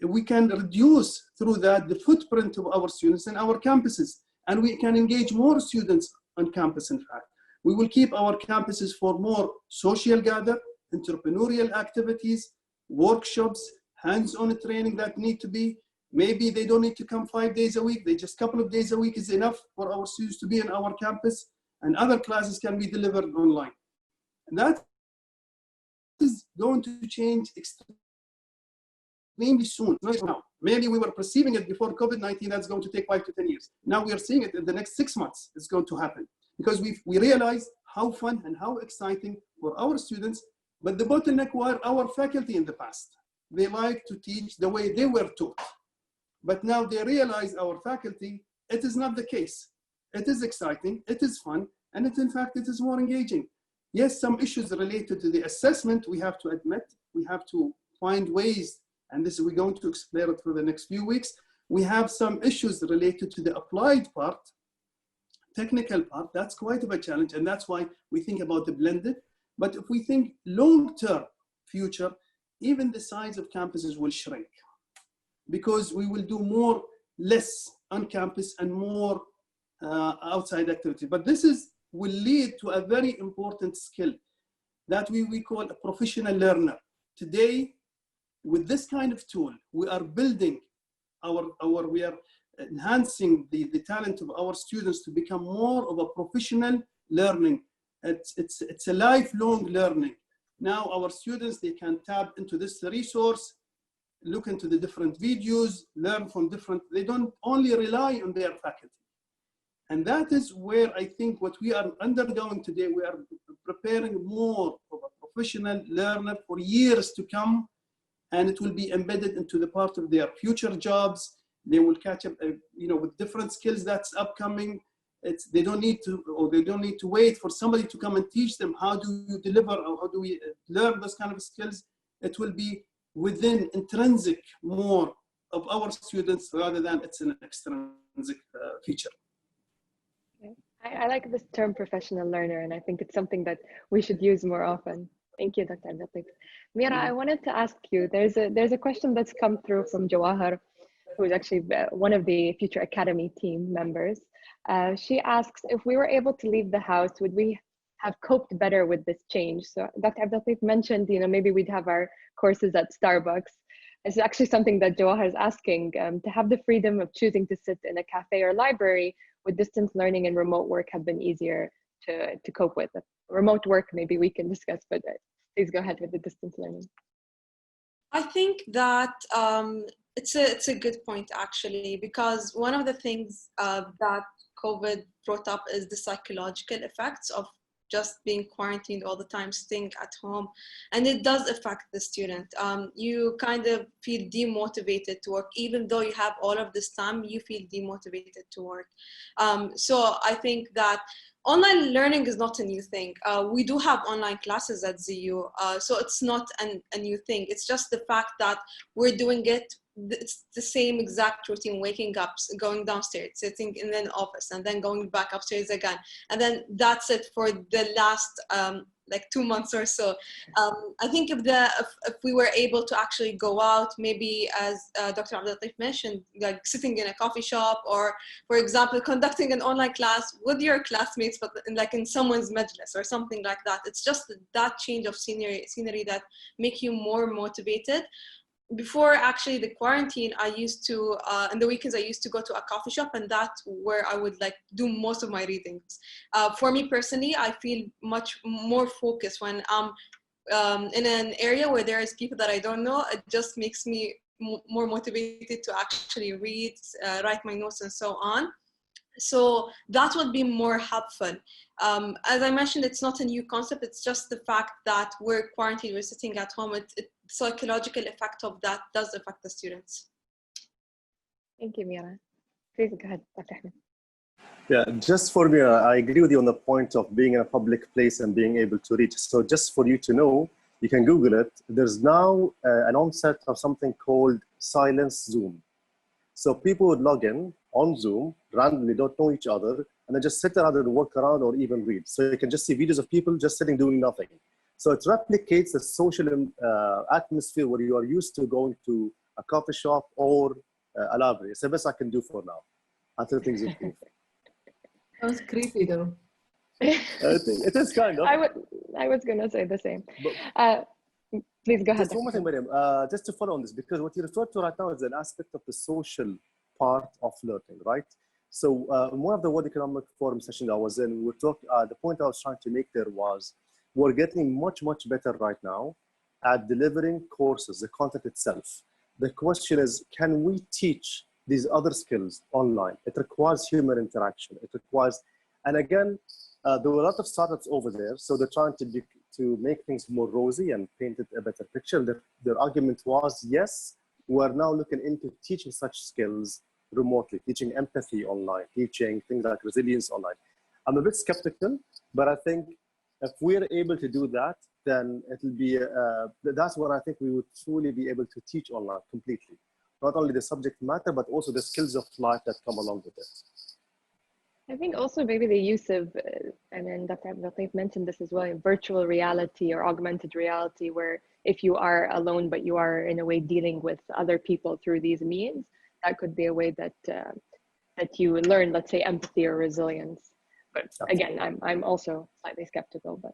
We can reduce through that the footprint of our students in our campuses, and we can engage more students on campus, in fact. We will keep our campuses for more social gather, entrepreneurial activities, workshops, hands-on training that need to be. Maybe they don't need to come 5 days a week. They just a couple of days a week is enough for our students to be in our campus, and other classes can be delivered online. And that is going to change extremely soon, not now. Maybe we were perceiving it before COVID-19, that's going to take 5 to 10 years. Now we are seeing it in the next 6 months, it's going to happen. Because we realize how fun and how exciting for our students, but the bottleneck were our faculty in the past. They like to teach the way they were taught. But now they realize, our faculty, it is not the case. It is exciting, it is fun, and in fact, it is more engaging. Yes, some issues related to the assessment, we have to admit, we have to find ways, and this we're going to explore it for the next few weeks. We have some issues related to the applied part, technical part, that's quite of a challenge, and that's why we think about the blended. But if we think long-term future, even the size of campuses will shrink, because we will do less on campus and more outside activity. But this will lead to a very important skill that we call a professional learner. Today, with this kind of tool, we are building we are enhancing the talent of our students to become more of a professional learning. It's a lifelong learning. Now our students, they can tap into this resource, look into the different videos, learn from they don't only rely on their faculty. And that is where I think what we are undergoing today, we are preparing more of a professional learner for years to come, and it will be embedded into the part of their future jobs. They will catch up, with different skills that's upcoming. They don't need to wait for somebody to come and teach them how do you deliver or how do we learn those kind of skills. It will be within intrinsic more of our students rather than it's an extrinsic feature. I like this term professional learner, and I think it's something that we should use more often. Thank you, Dr. Abdullatif. Meera, I wanted to ask you, there's a question that's come through from Jawahar, who is actually one of the Future Academy team members. She asks, if we were able to leave the house, would we have coped better with this change? So Dr. Abdullatif mentioned, maybe we'd have our courses at Starbucks. It's actually something that Jawahar is asking, to have the freedom of choosing to sit in a cafe or library. Would distance learning and remote work have been easier to cope with? Remote work, maybe we can discuss, but please go ahead with the distance learning. I think that it's a good point, actually, because one of the things that COVID brought up is the psychological effects of just being quarantined all the time, staying at home, and it does affect the student. You kind of feel demotivated to work, even though you have all of this time, you feel demotivated to work. So I think that online learning is not a new thing. We do have online classes at ZU, so it's not a new thing. It's just the fact that we're doing it. It's the same exact routine, waking up, going downstairs, sitting in an office, and then going back upstairs again. And then that's it for the last like 2 months or so. I think if we were able to actually go out, maybe as Dr. Abdullatif mentioned, like sitting in a coffee shop, or for example, conducting an online class with your classmates, but in someone's majlis or something like that. It's just that change of scenery that make you more motivated. Before actually the quarantine, I used to, in the weekends, I used to go to a coffee shop, and that's where I would do most of my readings. For me personally, I feel much more focused when I'm in an area where there is people that I don't know. It just makes me more motivated to actually read, write my notes and so on. So that would be more helpful. As I mentioned, it's not a new concept. It's just the fact that we're quarantined, we're sitting at home. Psychological effect of that does affect the students. Thank you, Meera. Please go ahead, Dr. Ahmed. Yeah, just for me, I agree with you on the point of being in a public place and being able to reach. So just for you to know, you can Google it. There's now an onset of something called silence Zoom. So people would log in on Zoom, randomly, don't know each other, and then just sit around and walk around or even read. So you can just see videos of people just sitting doing nothing. So it replicates the social atmosphere where you are used to going to a coffee shop or a library. It's the best I can do for now until things improve. Sounds creepy though. It is kind of. I was going to say the same. Please go ahead. Just one more thing, Mariam, just to follow on this, because what you referred to right now is an aspect of the social part of learning, right? So in one of the World Economic Forum sessions I was in, we were talking, the point I was trying to make there was, we're getting much, much better right now at delivering courses, the content itself. The question is, can we teach these other skills online? It requires human interaction. It requires, and again, there were a lot of startups over there, so they're trying to make things more rosy and paint it a better picture. Their argument was, yes, we're now looking into teaching such skills remotely, teaching empathy online, teaching things like resilience online. I'm a bit skeptical, but I think if we're able to do that, then it'll be, that's what I think we would truly be able to teach online completely. Not only the subject matter, but also the skills of life that come along with it. I think also maybe the use of, and then Dr. Abdullatif mentioned this as well, virtual reality or augmented reality, where if you are alone, but you are in a way dealing with other people through these means, that could be a way that that you learn, let's say, empathy or resilience. But again, I'm also slightly skeptical. But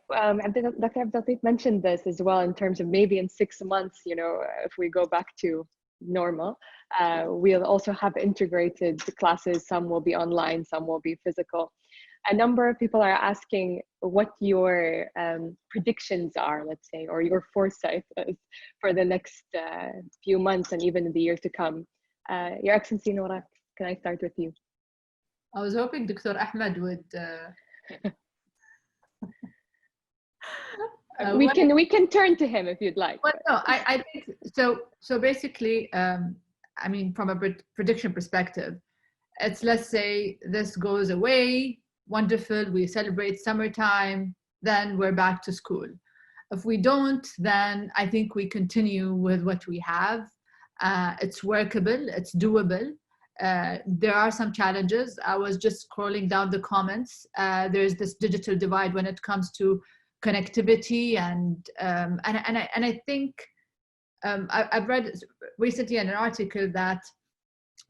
Dr. Abdullatif mentioned this as well in terms of maybe in 6 months, you know, if we go back to normal, we'll also have integrated classes. Some will be online, some will be physical. A number of people are asking what your predictions are, let's say, or your foresight is for the next few months and even in the year to come. Your Excellency Noora, can I start with you? I was hoping Dr. Ahmed would. We can turn to him if you'd like. Well, no, I think so. So basically, I mean, from a prediction perspective, it's, let's say this goes away, wonderful, we celebrate summertime, then we're back to school. If we don't, then I think we continue with what we have. It's workable, it's doable. There are some challenges. I was just scrolling down the comments. There's this digital divide when it comes to connectivity, and I think I've read recently in an article that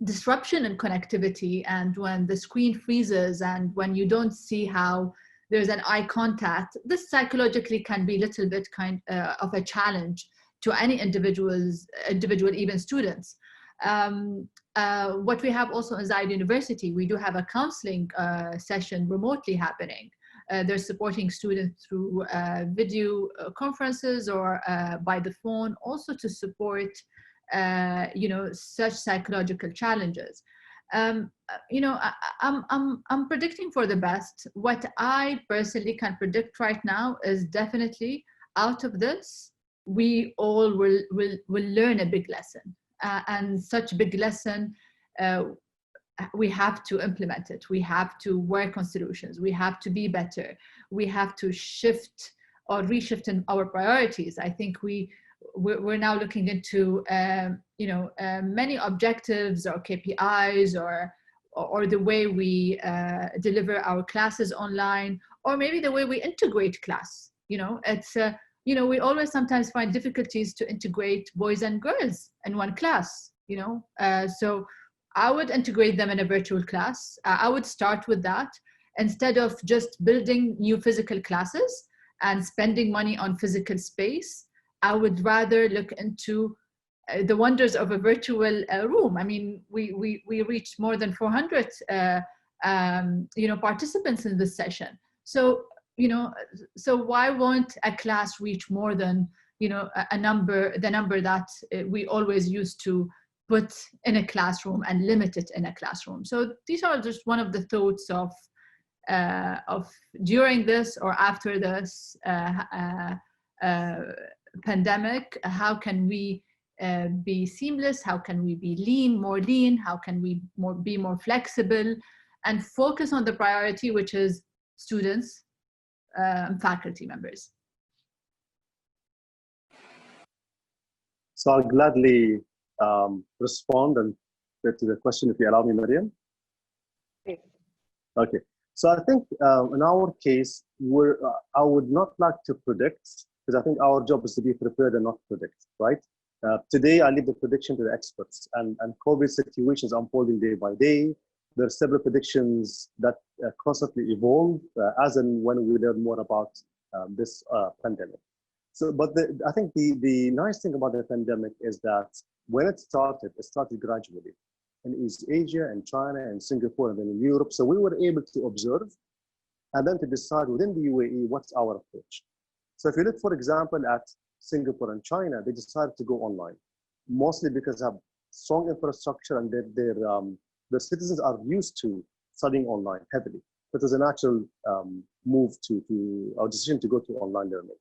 disruption in connectivity, and when the screen freezes and when you don't see how there's an eye contact, this psychologically can be a little bit of a challenge to any individual, even students. What we have also in Zayed University, we do have a counseling session remotely happening. They're supporting students through video conferences or by the phone, also to support, you know, such psychological challenges. You know, I'm predicting for the best. What I personally can predict right now is definitely out of this, we all will learn a big lesson, and such big lesson. We have to implement it. We have to work on solutions. We have to be better. We have to shift or reshift in our priorities. I think we're now looking into you know, many objectives or KPIs or the way we deliver our classes online, or maybe the way we integrate class. You know, it's you know, we always sometimes find difficulties to integrate boys and girls in one class. You know, so I would integrate them in a virtual class. I would start with that instead of just building new physical classes and spending money on physical space. I would rather look into the wonders of a virtual room. I mean, we reached more than 400 you know, participants in this session. So, you know, so why won't a class reach more than, you know, the number that we always used to put in a classroom and limit it in a classroom. So these are just one of the thoughts of during this or after this pandemic. How can we be seamless? How can we be more lean? How can we be more flexible and focus on the priority, which is students and faculty members? So I'll gladly respond and get to the question if you allow me, Mariam. Yes. Okay. So I think in our case, I would not like to predict, because I think our job is to be prepared and not predict, right? Today, I leave the prediction to the experts, and COVID situations unfolding day by day. There are several predictions that constantly evolve as and when we learn more about this pandemic. So, but I think the nice thing about the pandemic is that when it started gradually in East Asia and China and Singapore and then in Europe. So we were able to observe and then to decide within the UAE, what's our approach. So if you look, for example, at Singapore and China, they decided to go online, mostly because they have strong infrastructure and their citizens are used to studying online heavily. It was a natural move our decision to go to online learning.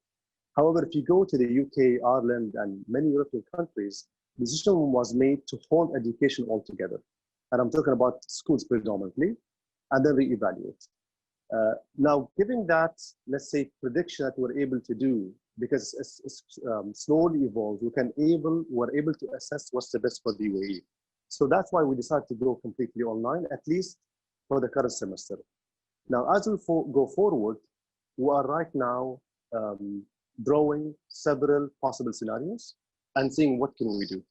However, if you go to the UK, Ireland, and many European countries, the decision was made to hold education altogether. And I'm talking about schools predominantly, and then reevaluate. Now, given that, let's say, prediction that we're able to do, because it's slowly evolved, we're able to assess what's the best for the UAE. So that's why we decided to go completely online, at least for the current semester. Now, as we go forward, we are right now drawing several possible scenarios and seeing what can we do.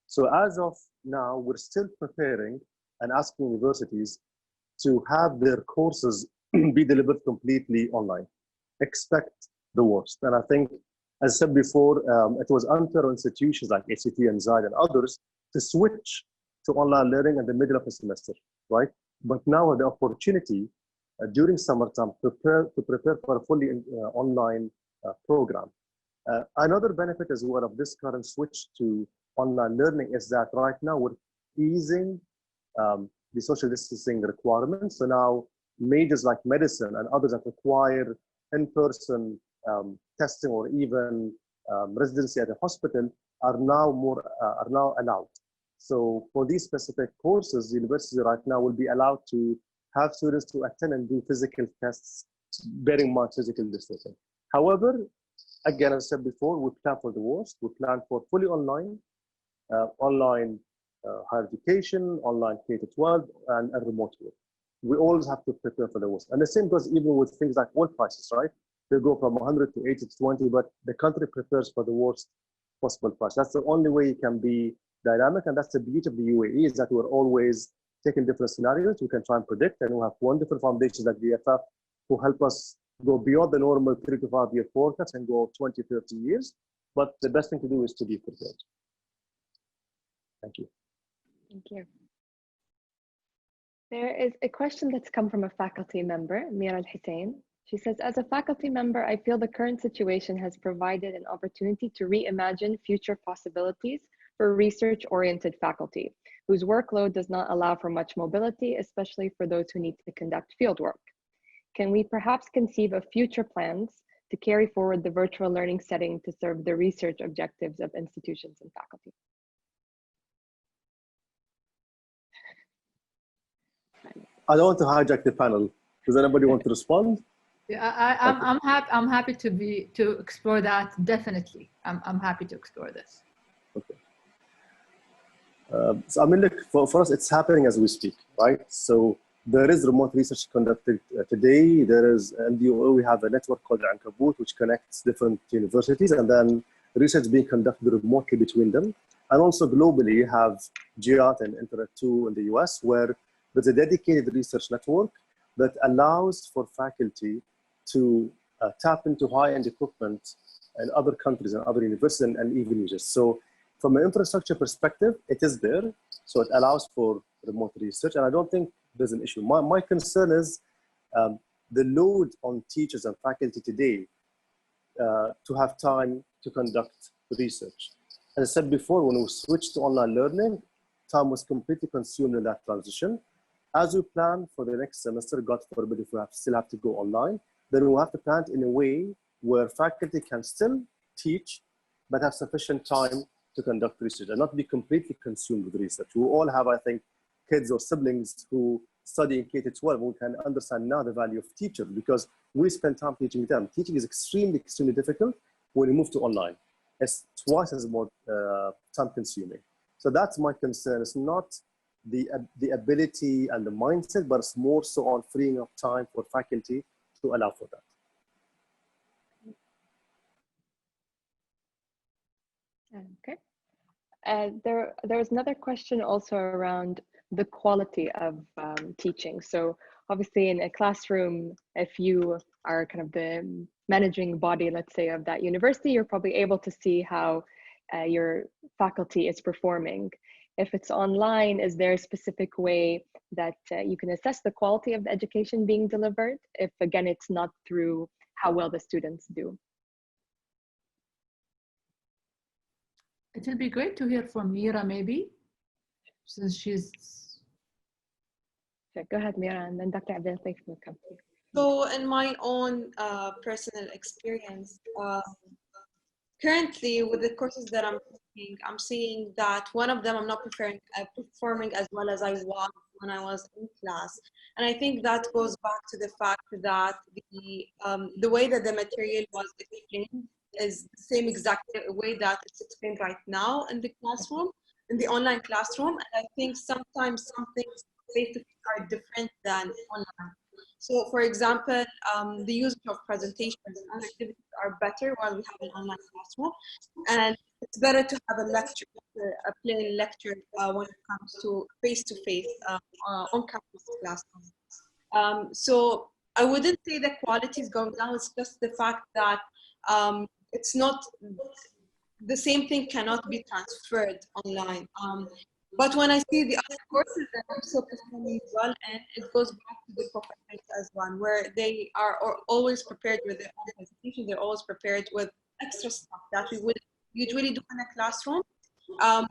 So as of now, we're still preparing and asking universities to have their courses be delivered completely online. Expect the worst. And I think, as I said before, it was unfair on institutions like ACT and Zayed and others to switch to online learning in the middle of the semester, right? But now the opportunity during summertime to prepare for a fully online program. Another benefit as well of this current switch to online learning is that right now we're easing the social distancing requirements. So now majors like medicine and others that require in-person testing or even residency at a hospital are now allowed. So for these specific courses, the university right now will be allowed to have students to attend and do physical tests, bearing in mind physical distancing. However, again, as I said before, we plan for the worst. We plan for fully online, higher education, online K-12, and remote work. We always have to prepare for the worst. And the same goes even with things like oil prices, right? They go from 100 to 80 to 20, but the country prepares for the worst possible price. That's the only way you can be dynamic, and that's the beauty of the UAE, is that we're always taking different scenarios. We can try and predict, and we have wonderful foundations like the FF who help us go beyond the normal 3 to 5 year forecast and go 20, 30 years. But the best thing to do is to be prepared. Thank you. Thank you. There is a question that's come from a faculty member, Meera Al-Hussein. She says, as a faculty member, I feel the current situation has provided an opportunity to reimagine future possibilities for research-oriented faculty, whose workload does not allow for much mobility, especially for those who need to conduct fieldwork. Can we perhaps conceive of future plans to carry forward the virtual learning setting to serve the research objectives of institutions and faculty? I don't want to hijack the panel. Does anybody want to respond? Yeah, I'm happy to explore that. Definitely, I'm happy to explore this. Okay. So I mean, look, for us, it's happening as we speak, right? So there is remote research conducted today. There is MDO. We have a network called Ankabut, which connects different universities, and then research being conducted remotely between them. And also globally, you have GIAT and Internet 2 in the US, where there's a dedicated research network that allows for faculty to tap into high-end equipment in other countries and other universities and even users. So from an infrastructure perspective, it is there. So it allows for remote research. And I don't think there's an issue. My concern is the load on teachers and faculty today to have time to conduct research. As I said before, when we switched to online learning, time was completely consumed in that transition. As we plan for the next semester, God forbid if we still have to go online, then we'll have to plan in a way where faculty can still teach, but have sufficient time to conduct research and not be completely consumed with research. We all have, I think, kids or siblings who study in K-12. We can understand now the value of teachers because we spend time teaching them. Teaching is extremely, extremely difficult when you move to online. It's twice as more time consuming. So that's my concern. It's not the ability and the mindset, but it's more so on freeing up time for faculty to allow for that. Okay. There was another question also around the quality of teaching. So obviously in a classroom, if you are kind of the managing body, let's say, of that university, you're probably able to see how your faculty is performing. If it's online, is there a specific way that you can assess the quality of the education being delivered? If again, it's not through how well the students do. It will be great to hear from Meera, maybe, since she's... Okay, go ahead, Meera, and then Dr. Abdullatif will come to you. So in my own personal experience, currently with the courses that I'm taking, I'm seeing that one of them I'm not performing as well as I was when I was in class. And I think that goes back to the fact that the way that the material was explained is the same exact way that it's explained right now in the classroom, in the online classroom. And I think sometimes some things face-to-face are different than online. So for example, the use of presentations and activities are better while we have an online classroom. And it's better to have a lecture, a plain lecture when it comes to face-to-face on-campus classroom. So I wouldn't say the quality is going down, it's just the fact that it's not, the same thing cannot be transferred online. But when I see the other courses that I'm so performing well, and it goes back to the professors as one, where they are always prepared with their own presentation, they're always prepared with extra stuff that we would usually do in a classroom.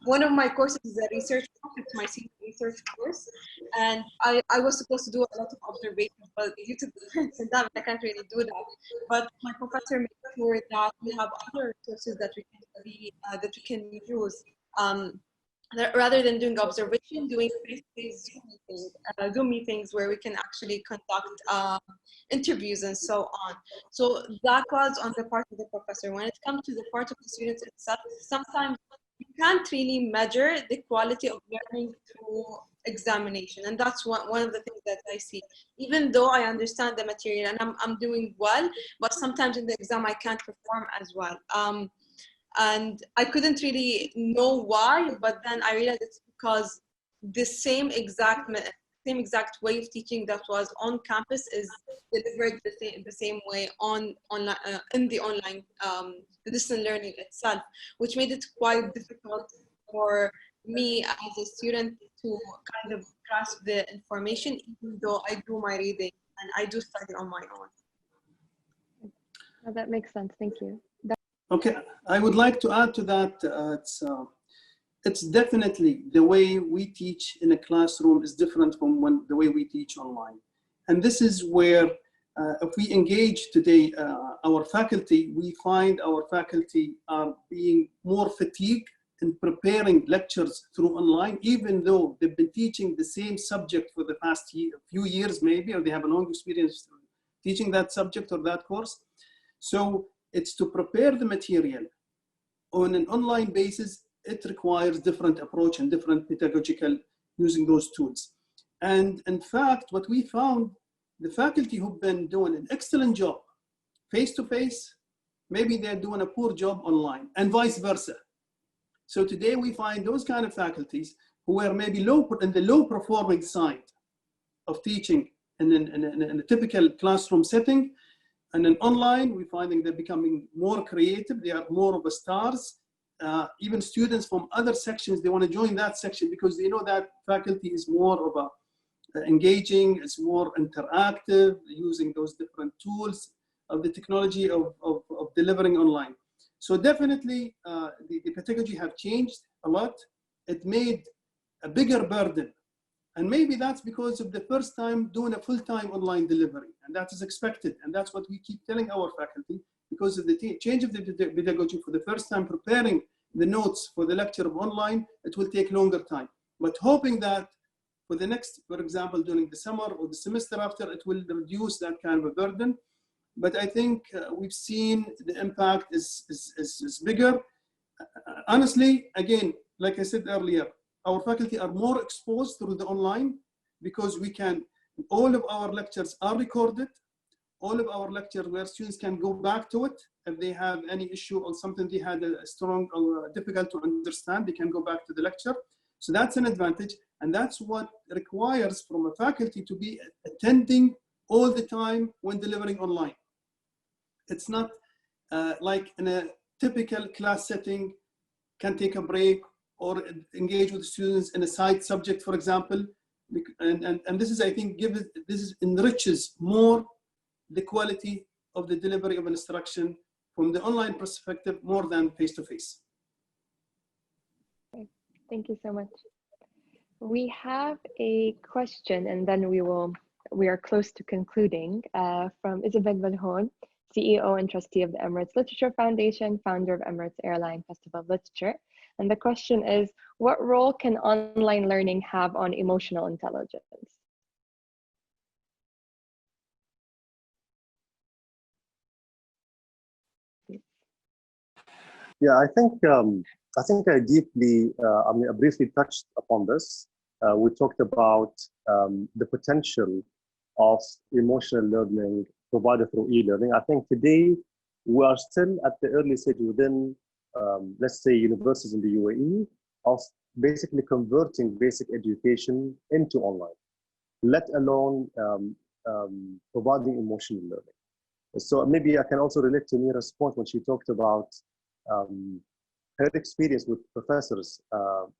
One of my courses is a research course, it's my senior research course, and I was supposed to do a lot of observations, but due to the pandemic, I can't really do that. But my professor made sure that we have other resources that we can use. Rather than doing observation, doing face-to-face Zoom meetings where we can actually conduct interviews and so on. So that was on the part of the professor. When it comes to the part of the students itself, sometimes you can't really measure the quality of learning through examination. And that's one of the things that I see. Even though I understand the material and I'm doing well, but sometimes in the exam I can't perform as well. And I couldn't really know why, but then I realized it's because the same exact way of teaching that was on campus is delivered the same way online in the online the distance learning itself, which made it quite difficult for me as a student to kind of grasp the information, even though I do my reading and I do study on my own. Oh, that makes sense. Thank you. Okay, I would like to add to that. It's definitely the way we teach in a classroom is different from the way we teach online. And this is where if we engage today our faculty, we find our faculty are being more fatigued in preparing lectures through online, even though they've been teaching the same subject for the past few years maybe, or they have a long experience teaching that subject or that course. So it's to prepare the material on an online basis. It requires different approach and different pedagogical using those tools. And in fact, what we found, the faculty who've been doing an excellent job face-to-face, maybe they're doing a poor job online, and vice versa. So today we find those kind of faculties who are maybe in the low performing side of teaching in a typical classroom setting. And then online, we're finding they're becoming more creative. They are more of a stars. Even students from other sections, they want to join that section because they know that faculty is more of a engaging, it's more interactive, using those different tools of the technology of delivering online. So definitely the pedagogy have changed a lot. It made a bigger burden. And maybe that's because of the first time doing a full-time online delivery, and that is expected. And that's what we keep telling our faculty, because of the change of the pedagogy for the first time, preparing the notes for the lecture of online, it will take longer time. But hoping that for the next, for example, during the summer or the semester after, it will reduce that kind of a burden. But I think we've seen the impact is bigger. Honestly, again, like I said earlier, our faculty are more exposed through the online because we can, all of our lectures are recorded. All of our lectures where students can go back to it. If they have any issue or something they had a strong or difficult to understand, they can go back to the lecture. So that's an advantage. And that's what requires from a faculty to be attending all the time when delivering online. It's not like in a typical class setting, can take a break or engage with students in a side subject, for example. And this is, I think, this enriches more the quality of the delivery of an instruction from the online perspective more than face-to-face. Okay. Thank you so much. We have a question, and then we are close to concluding, from Isabel Belhoul, CEO and trustee of the Emirates Literature Foundation, founder of Emirates Airline Festival of Literature. And the question is, what role can online learning have on emotional intelligence? Yeah, I think I deeply, I briefly touched upon this. We talked about the potential of emotional learning provided through e-learning. I think today we are still at the early stage within, let's say, universities in the UAE of basically converting basic education into online, let alone providing emotional learning. So maybe I can also relate to Meera's point when she talked about her experience with professors.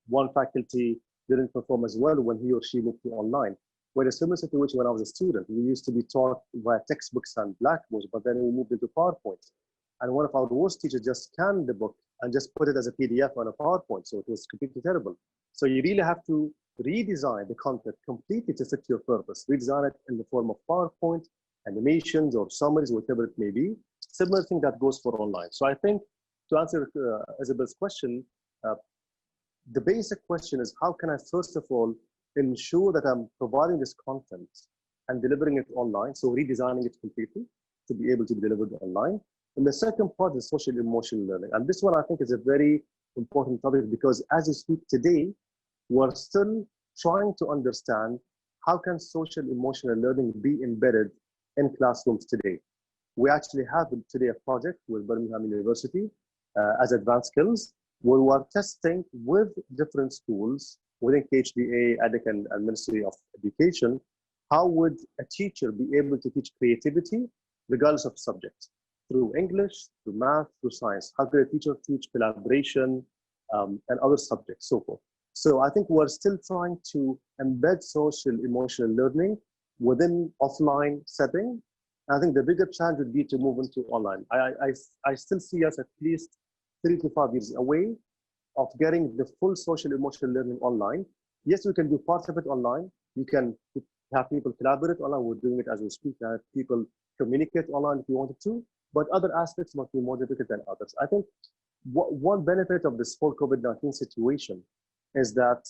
One faculty didn't perform as well when he or she moved to online. We had a similar situation when I was a student. We used to be taught via textbooks and blackboards, but then we moved into PowerPoint. And one of our worst teachers just scanned the book and just put it as a PDF on a PowerPoint. So it was completely terrible. So you really have to redesign the content completely to fit your purpose. Redesign it in the form of PowerPoint, animations, or summaries, whatever it may be. Similar thing that goes for online. So I think to answer Isabel's question, the basic question is, how can I first of all ensure that I'm providing this content and delivering it online, so redesigning it completely to be able to be delivered online. And the second part is social emotional learning. And this one I think is a very important topic, because as you speak today, we're still trying to understand how can social emotional learning be embedded in classrooms today. We actually have today a project with Birmingham University as advanced skills, where we are testing with different schools within KHDA, EDIC, and Ministry of Education, how would a teacher be able to teach creativity regardless of subject, through English, through math, through science? How could a teacher teach collaboration and other subjects, so forth? So I think we're still trying to embed social emotional learning within offline setting. I think the bigger challenge would be to move into online. I still see us at least 3 to 5 years away of getting the full social emotional learning online. Yes, we can do parts of it online. You can have people collaborate online. We're doing it as we speak. Have people communicate online if you wanted to, but other aspects must be more difficult than others. I think one benefit of this whole COVID-19 situation is that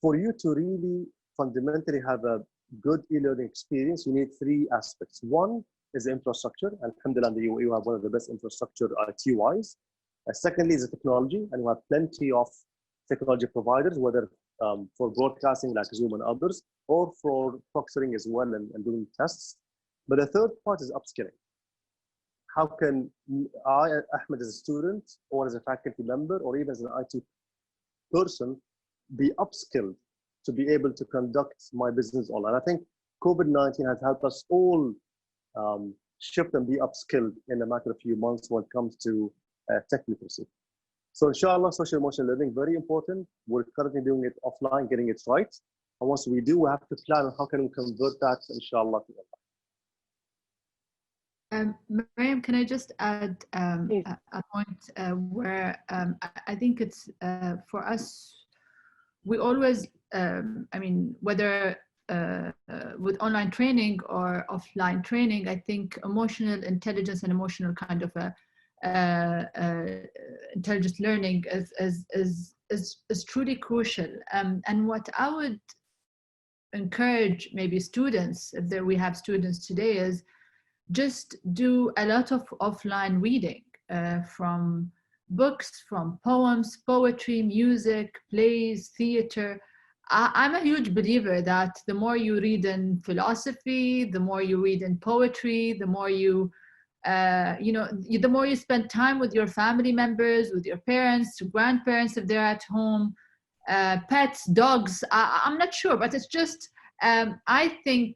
for you to really fundamentally have a good e-learning experience, you need 3 aspects. One is the infrastructure. Alhamdulillah, in the UAE, we have one of the best infrastructure IT-wise. Secondly is the technology, and we have plenty of technology providers, whether for broadcasting like Zoom and others, or for proctoring as well and doing tests. But the third part is upskilling. How can I, Ahmed, as a student, or as a faculty member, or even as an IT person, be upskilled to be able to conduct my business online? I think COVID-19 has helped us all shift and be upskilled in a matter of few months when it comes to tech literacy. So inshallah, social emotional learning, very important. We're currently doing it offline, getting it right. And once we do, we have to plan on how can we convert that, inshallah, to online. Mariam, can I just add a point where I think it's for us, we always, I mean, whether with online training or offline training, I think emotional intelligence and emotional kind of intelligence learning is truly crucial. And what I would encourage maybe students, if there we have students today, is just do a lot of offline reading from books, from poems, poetry, music, plays, theater. I'm a huge believer that the more you read in philosophy, the more you read in poetry, the more you, the more you spend time with your family members, with your parents, grandparents if they're at home, pets, dogs. I'm not sure, but it's just, I think,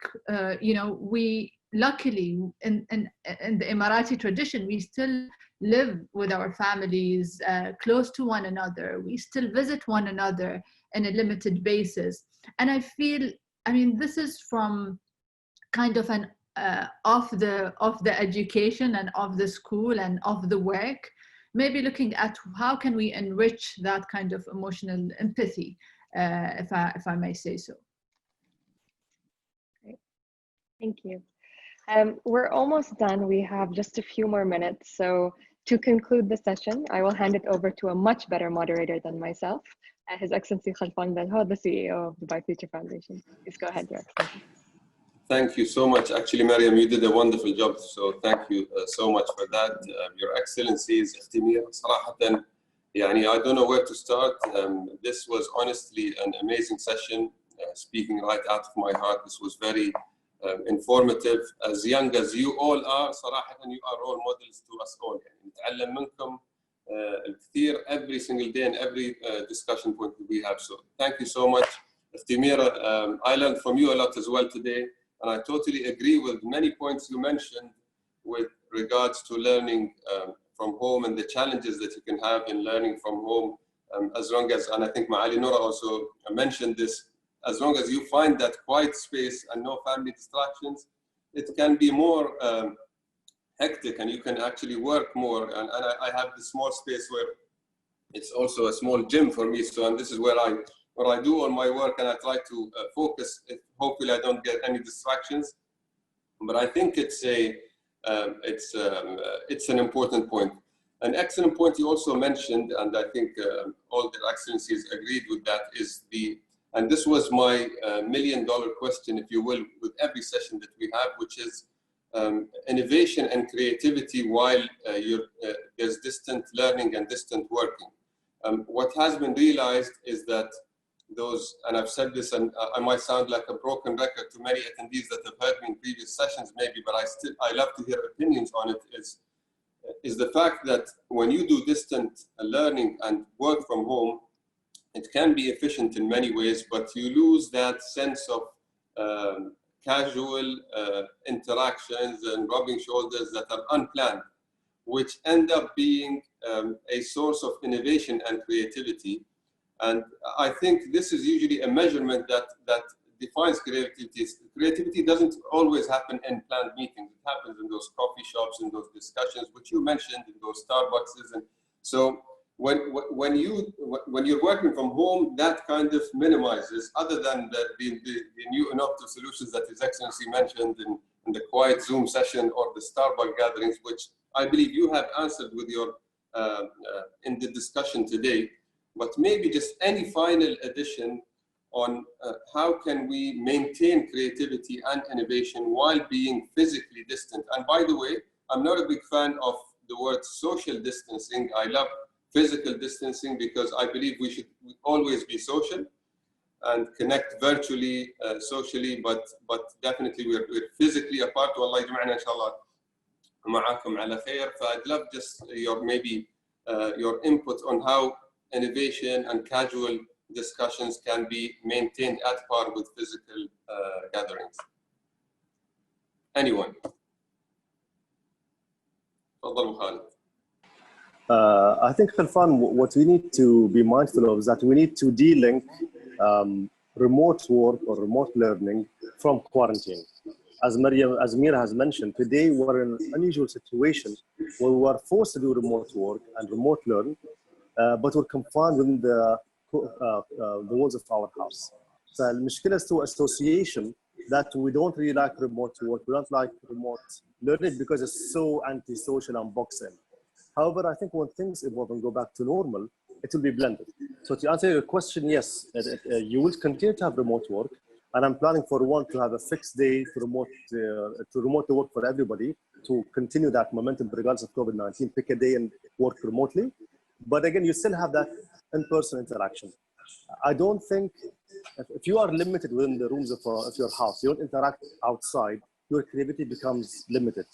we luckily in the Emirati tradition, we still live with our families close to one another. We still visit one another on a limited basis. And I feel, I mean, this is from kind of an off the education and of the school and of the work, maybe looking at how can we enrich that kind of emotional empathy, if I may say so. Great. Thank you. We're almost done. We have just a few more minutes. So to conclude the session, I will hand it over to a much better moderator than myself, His Excellency Khalifa, the CEO of the Dubai Future Foundation. Please go ahead, Your Excellency. Thank you so much. Actually, Mariam, you did a wonderful job. So thank you so much for that. Your Excellencies, صراحة, I don't know where to start. This was honestly an amazing session. Speaking right out of my heart, this was very informative. As young as you all are, صراحة, you are role models to us all. نتعلم منكم الكثير every single day and every discussion point that we have. So thank you so much. Meera, I learned from you a lot as well today. And I totally agree with many points you mentioned with regards to learning from home and the challenges that you can have in learning from home, as long as, and I think Noora also mentioned this, as long as you find that quiet space and no family distractions, it can be more hectic and you can actually work more. And I have this small space where it's also a small gym for me. So, and this is where I do all my work and I try to focus. Hopefully I don't get any distractions, but I think it's an important point. An excellent point you also mentioned, and I think all the excellencies agreed with that, is and this was my million-dollar question, if you will, with every session that we have, which is innovation and creativity while there's distant learning and distant working. What has been realized is that those, and I've said this, and I might sound like a broken record to many attendees that have heard me in previous sessions maybe, but I love to hear opinions on it, is the fact that when you do distant learning and work from home, it can be efficient in many ways, but you lose that sense of casual interactions and rubbing shoulders that are unplanned, which end up being a source of innovation and creativity. And I think this is usually a measurement that defines creativity. Creativity doesn't always happen in planned meetings. It happens in those coffee shops, in those discussions, which you mentioned, in those Starbucks. And so when you're working from home, that kind of minimizes, other than the new innovative solutions that His Excellency mentioned in the quiet Zoom session or the Starbucks gatherings, which I believe you have answered with your in the discussion today. But maybe just any final addition on how can we maintain creativity and innovation while being physically distant. And by the way, I'm not a big fan of the word social distancing. I love physical distancing because I believe we should always be social and connect virtually, socially, but definitely we're physically apart. والله يجمعنا إن شاء الله معاكم على خير. So I'd love just your input on how innovation and casual discussions can be maintained at par with physical gatherings. Anyone? تفضل خالد. I think, Khalfan, what we need to be mindful of is that we need to de-link remote work or remote learning from quarantine. as Meera has mentioned, today we're in an unusual situation where we are forced to do remote work and remote learn, but we're confined within the walls of our house. So المشكلة is to association that we don't really like remote work. We don't like remote learning because it's so anti-social and boxing. However, I think when things evolve and go back to normal, it will be blended. So to answer your question, yes, you will continue to have remote work, and I'm planning for one to have a fixed day to remote work for everybody to continue that momentum regardless of COVID-19. Pick a day and work remotely, but again, you still have that in-person interaction. I don't think if you are limited within the rooms of your house, you don't interact outside, your creativity becomes limited.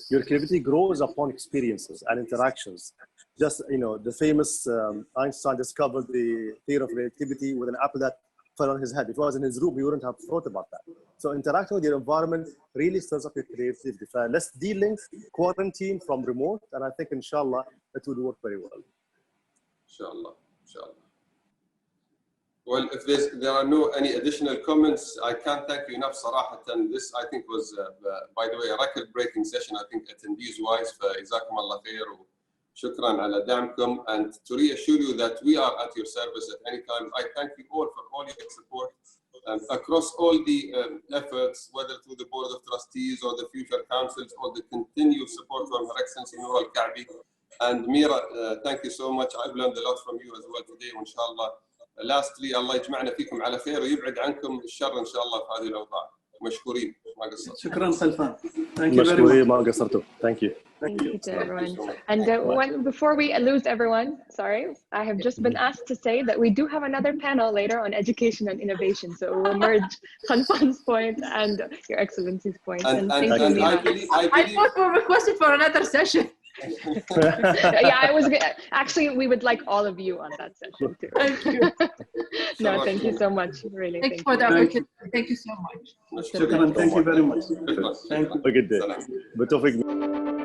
Your creativity grows upon experiences and interactions. Just, the famous Einstein discovered the theory of relativity with an apple that fell on his head. If it was in his room, he wouldn't have thought about that. So interacting with your environment really stirs up your creativity. Let's de-link quarantine from remote, and I think, inshallah, it will work very well. Inshallah, inshallah. Well, if there are no any additional comments, I can't thank you enough, صراحة. This, I think, was, by the way, a record-breaking session, I think, attendees-wise. فجزاكم الله خير وشكرا على دعمكم. And to reassure you that we are at your service at any time. I thank you all for all your support across all the efforts, whether through the Board of Trustees or the future councils or the continued support from Her Excellency Noora Kaabi. And Meera, thank you so much. I've learned a lot from you as well today, وإن Lastly, Allah يجمعنا فيكم على خير ويبعد عنكم الشر إن شاء الله في هذه الأوضاع. مشكورين ما قصرتوا. شكرا خلفان. Thank you very much. مشكورين ما قصرتوا. Thank you. Thank you to everyone. And before we lose everyone, sorry, I have just been asked to say that we do have another panel later on education and innovation. So we'll merge Khalfan's point and Your Excellency's point. And thank you, Meera. I thought we requested for another session. Yeah, actually, we would like all of you on that session too. Thank you. No, thank you so much. Really, Thanks for the opportunity. Thank you so much. Thank you very much. Thank you. Have a good day.